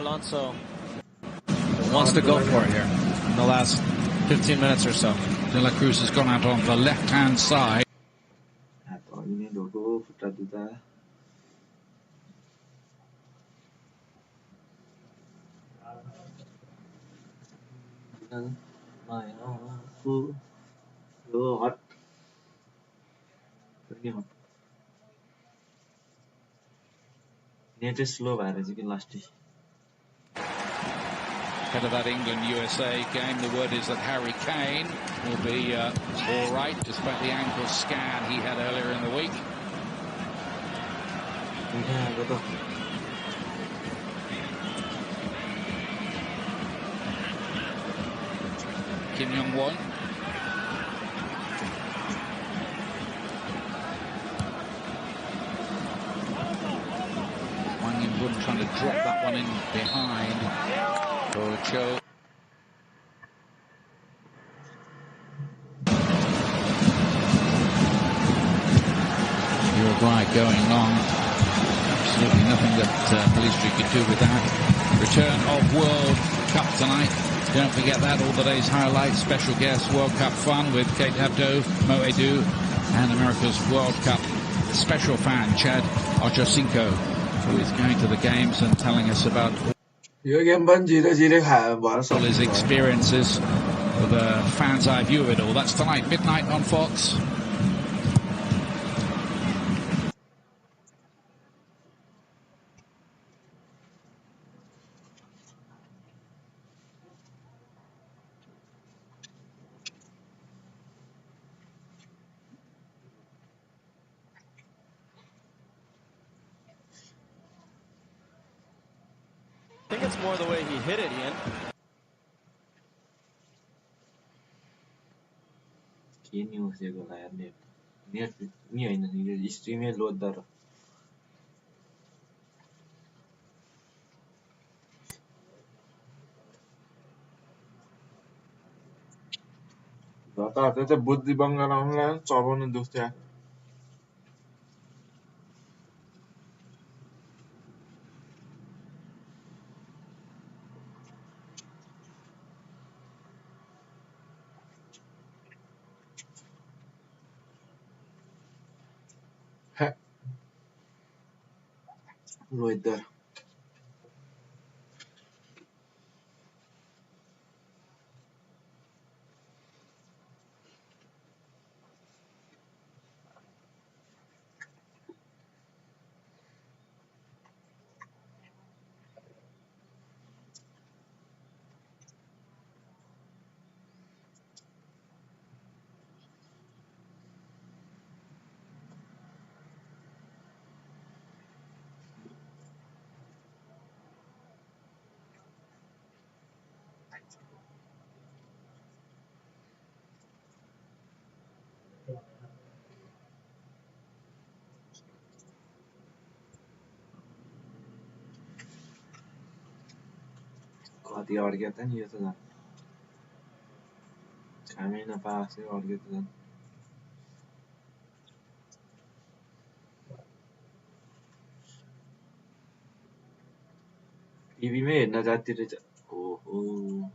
Alonso wants to go for it here in the last 15 minutes or so. De La Cruz has gone out on the left-hand side. Net is slow as you can last it. Ahead of that England-USA game, the word is that Harry Kane will be all right, despite the ankle scan he had earlier in the week. Kim Young-won. Trying to drop that one in behind for a show. Uruguay going long. Absolutely nothing that Pelistri could do with that. Return of World Cup tonight. Don't forget that. All the day's highlights, special guests, World Cup fun with Kate Abdo, Mo Edu, and America's World Cup special fan, Chad Ochocinco, who is going to the games and telling us about all his experiences with a fan's eye view of it all. That's tonight, midnight on Fox. I think it's more the way he hit it, Ian. Key news jego live nie streamie loader. Data te buddhi bangalan chobon dukhtya. Loader. Kati और क्या था ये तो था कमी ना पास है और क्या था टीवी में ना जाती रहे ओहो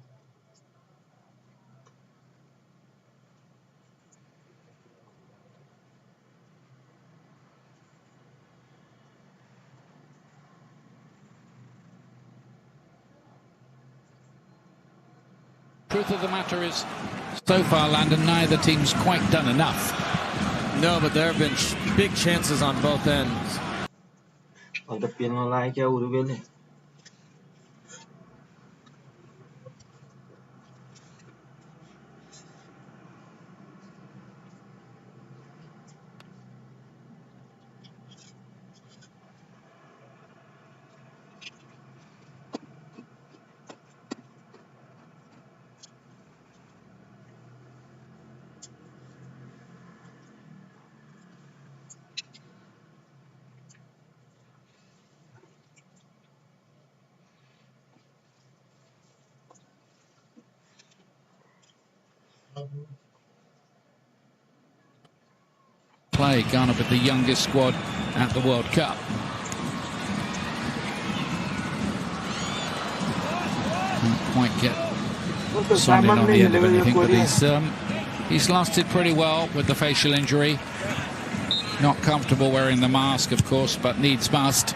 Truth of the matter is, so far, Landon, neither team's quite done enough. No, but there have been big chances on both ends. और तो पेन लाए क्या उरुग्वे ने 'Play Ghana with the youngest squad at the World Cup. Didn't quite get Son in on the end of anything, but he's lasted pretty well with the facial injury. Not comfortable wearing the mask, of course, but needs must.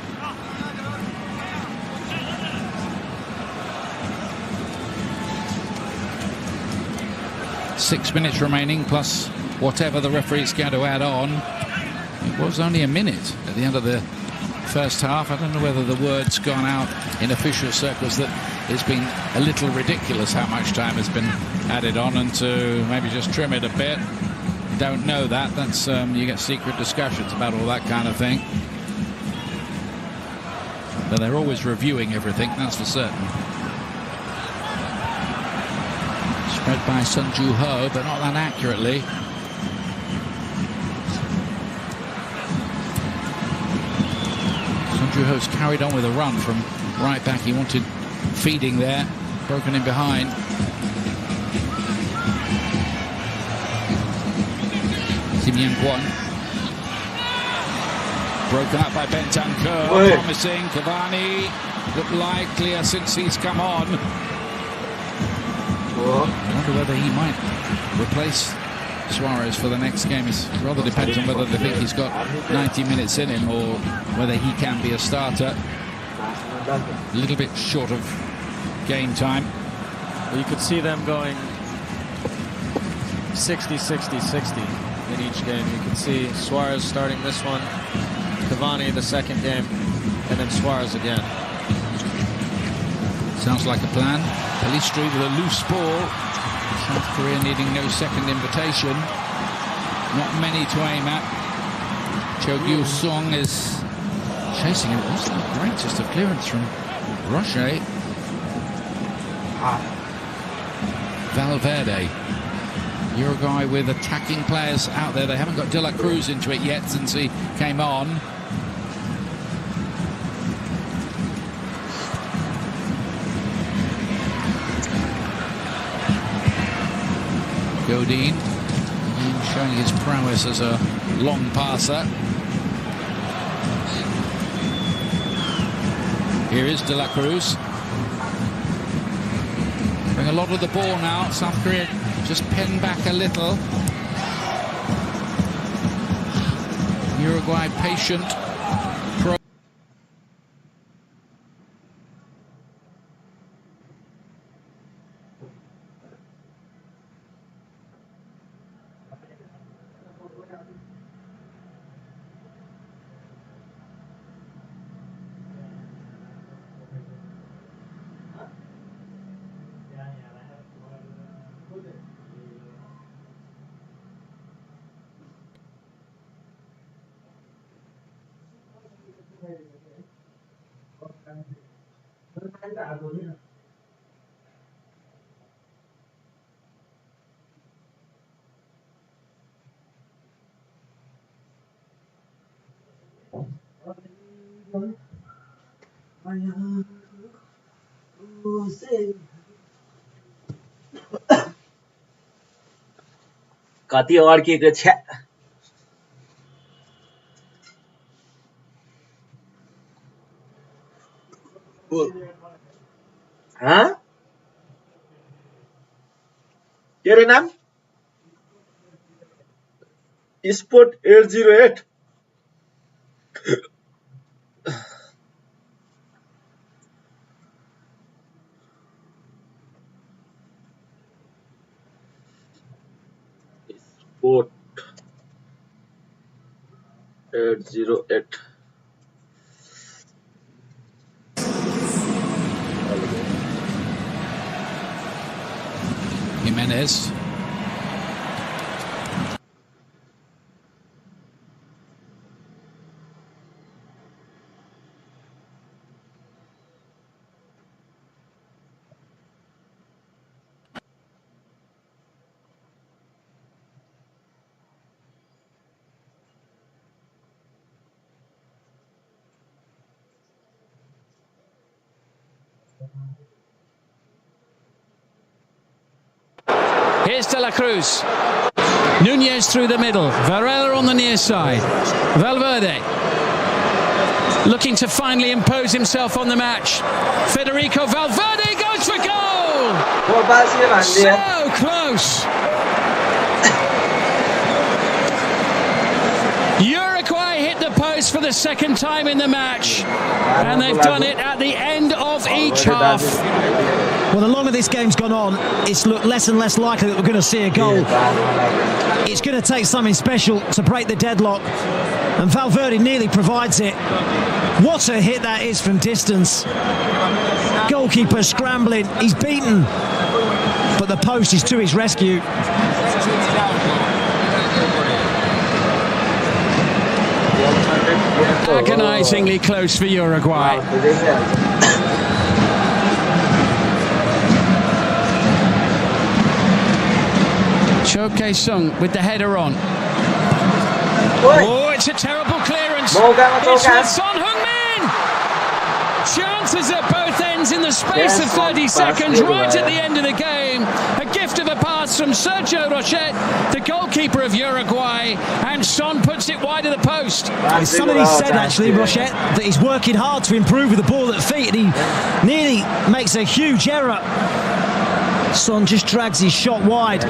Six minutes remaining, plus whatever the referee's going to add on. It was only a minute at the end of the first half. I don't know whether the word's gone out in official circles that it's been a little ridiculous how much time has been added on, and to maybe just trim it a bit. Don't know that. That's you get secret discussions about all that kind of thing. But they're always reviewing everything, that's for certain. Spread by Sun Ju Ho, but not that accurately. Sun Ju Ho's carried on with a run from right back. He wanted feeding there, broken in behind. Kim Yang-kwon. Broken up by Bentancur. Promising. Cavani looked likelier since he's come on. I wonder whether he might replace Suarez for the next game. It rather depends on whether they think he's got 90 minutes in him or whether he can be a starter. A little bit short of game time. You could see them going 60, 60, 60 in each game. You can see Suarez starting this one, Cavani the second game, and then Suarez again. Sounds like a plan. Pelistri with a loose ball. South Korea needing no second invitation. Not many to aim at. Cho Gyu-sung is chasing it. Wasn't the greatest of clearance from Roche. Valverde. Uruguay with attacking players out there. They haven't got De La Cruz into it yet since he came on. Godin showing his prowess as a long passer. Here is De La Cruz. Bring a lot of the ball now. South Korea just pinned back a little. Uruguay patient. कति अड्किएको छ हाँ तेरो नाम sport 808 Sport 808 Jimenez. Here's De La Cruz. Nunez through the middle. Varela on the near side. Valverde looking to finally impose himself on the match. Federico Valverde goes for goal! So close! Uruguay hit the post for the second time in the match, and they've done it at the end of each half. Well, the longer this game's gone on, it's looked less and less likely that we're going to see a goal. It's going to take something special to break the deadlock, and Valverde nearly provides it. What a hit that is from distance. Goalkeeper scrambling, he's beaten, but the post is to his rescue. Agonisingly close for Uruguay. Cho Gyu-sung with the header on. Oh, it's a terrible clearance. It's with Son Heung-min. Chances at both ends in the space of 30 seconds, right at the end of the game. A gift of a pass from Sergio Roche, the goalkeeper of Uruguay, and Son puts it wide of the post. It's something he said, actually, Roche, that he's working hard to improve with the ball at feet, and he nearly makes a huge error. Son just drags his shot wide.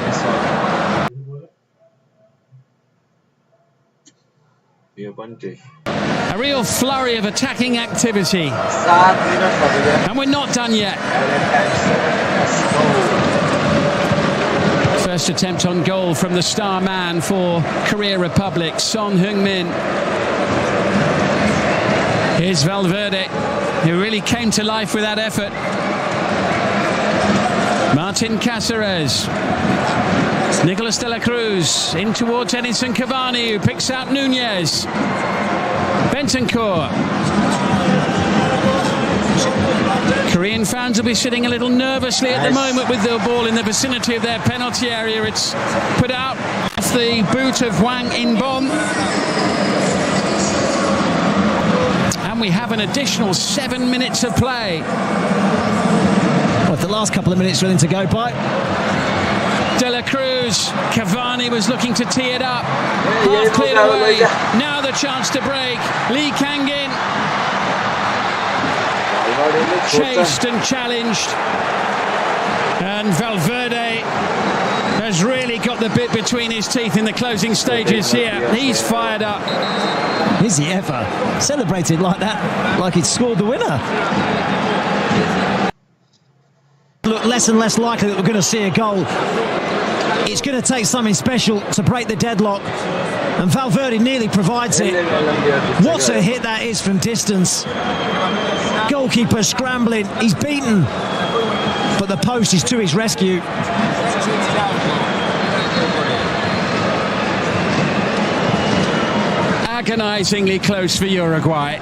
A real flurry of attacking activity. And we're not done yet. First attempt on goal from the star man for Korea Republic, Son Heung-min. Here's Valverde, who really came to life with that effort. Martin Cáceres. Nicolas de la Cruz in towards Edinson Cavani, who picks out Nunez. Bentancur. Korean fans will be sitting a little nervously at the moment with the ball in the vicinity of their penalty area. It's put out off the boot of Hwang In-bom. And we have an additional 7 minutes of play. With the last couple of minutes running to go by. De la Cruz, Cavani was looking to tee it up. Half cleared away. Now the chance to break. Lee Kangin. Chased and challenged. And Valverde has really got the bit between his teeth in the closing stages here. He's fired up. Is he ever celebrated like that, like he'd scored the winner? Look, less and less likely that we're going to see a goal. It's going to take something special to break the deadlock, and Valverde nearly provides it. What a hit that is from distance. Goalkeeper scrambling, he's beaten, but the post is to his rescue. Agonisingly close for Uruguay.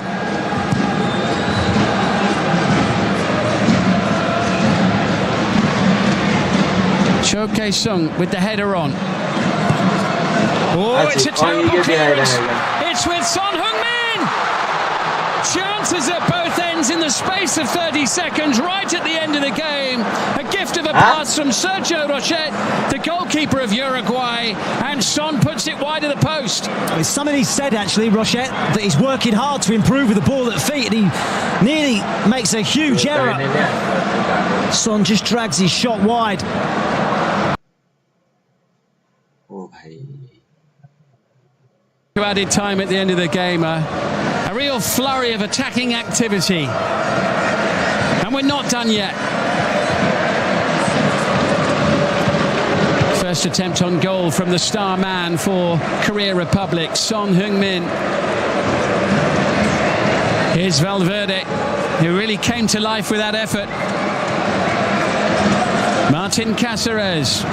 Cho Kae-sung with the header on. Oh, it's a terrible clearance. It's with Son Heung-min. Chances at both ends in the space of 30 seconds, right at the end of the game. A gift of a pass from Sergio Rochette, the goalkeeper of Uruguay, and Son puts it wide of the post. It's something he said, actually, Rochette, that he's working hard to improve with the ball at feet, and he nearly makes a huge error. Son just drags his shot wide. Added time at the end of the game, a real flurry of attacking activity, and we're not done yet. First attempt on goal from the star man for Korea Republic, Son Heung-min. Here's Valverde, who really came to life with that effort. Martin Cáceres.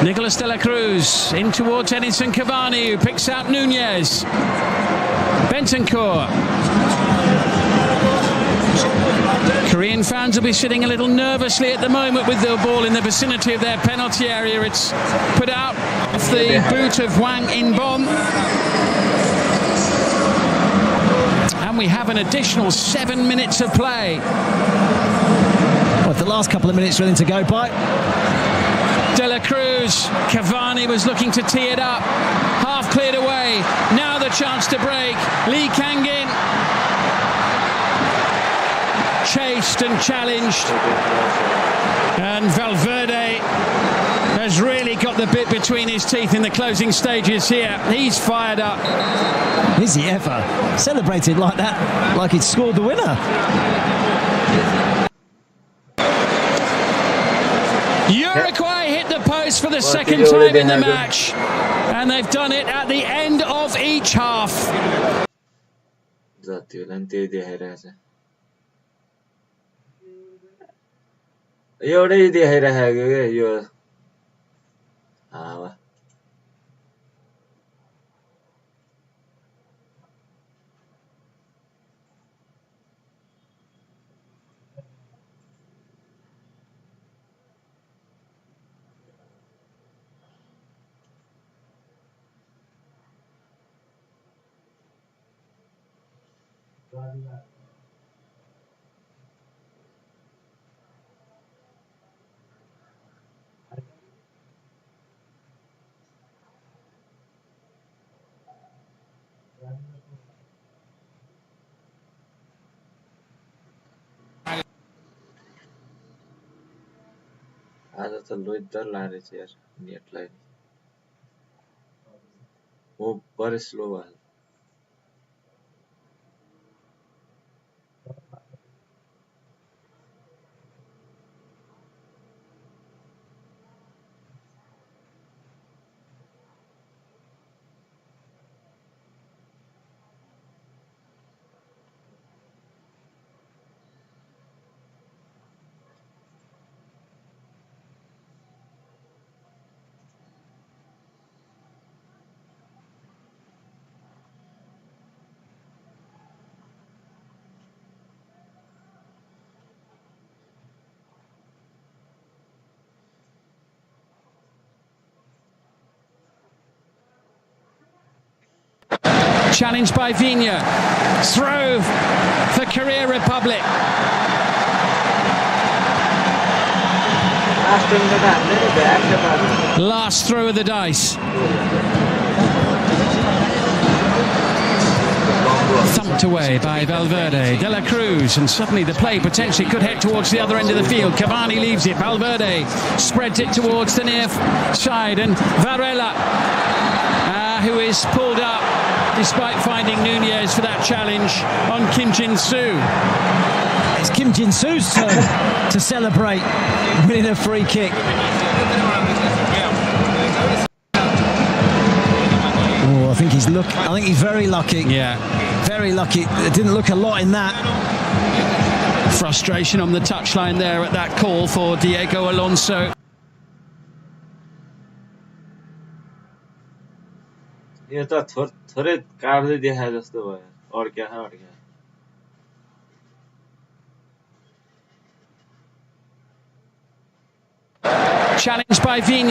Nicolas de la Cruz in towards Edinson Cavani, who picks out Nunez. Bentancur. Korean fans will be sitting a little nervously at the moment with the ball in the vicinity of their penalty area. It's put out off the boot of Hwang In-bom. And we have an additional 7 minutes of play. With the last couple of minutes running to go by. De la Cruz, Cavani was looking to tee it up. Half cleared away. Now the chance to break. Lee Kangin. Chased and challenged. And Valverde has really got the bit between his teeth in the closing stages here. He's fired up. Is he ever celebrated like that, like he'd scored the winner? Uruguay hit the post for the second time in the match, and they've done it at the end of each half. आज त लोइ डर लागेछ यार नेटलाई हो बरे slow भयो Challenged by Vigna. Throw for Korea Republic. Last throw of the dice. Thumped away by Valverde. De La Cruz, and suddenly the play potentially could head towards the other end of the field. Cavani leaves it. Valverde spreads it towards the near side, and Varela, who is pulled up despite finding Nunez for that challenge on Kim Jin-soo. It's Kim Jin-soo's turn to celebrate winning a free kick. Oh, I think he's very lucky. Yeah. Very lucky. There didn't look a lot in that. Frustration on the touchline there at that call for Diego Alonso. यो त थोरै काट्दै देखाए जस्तो भयो अड्क्या Challenged by Vigna.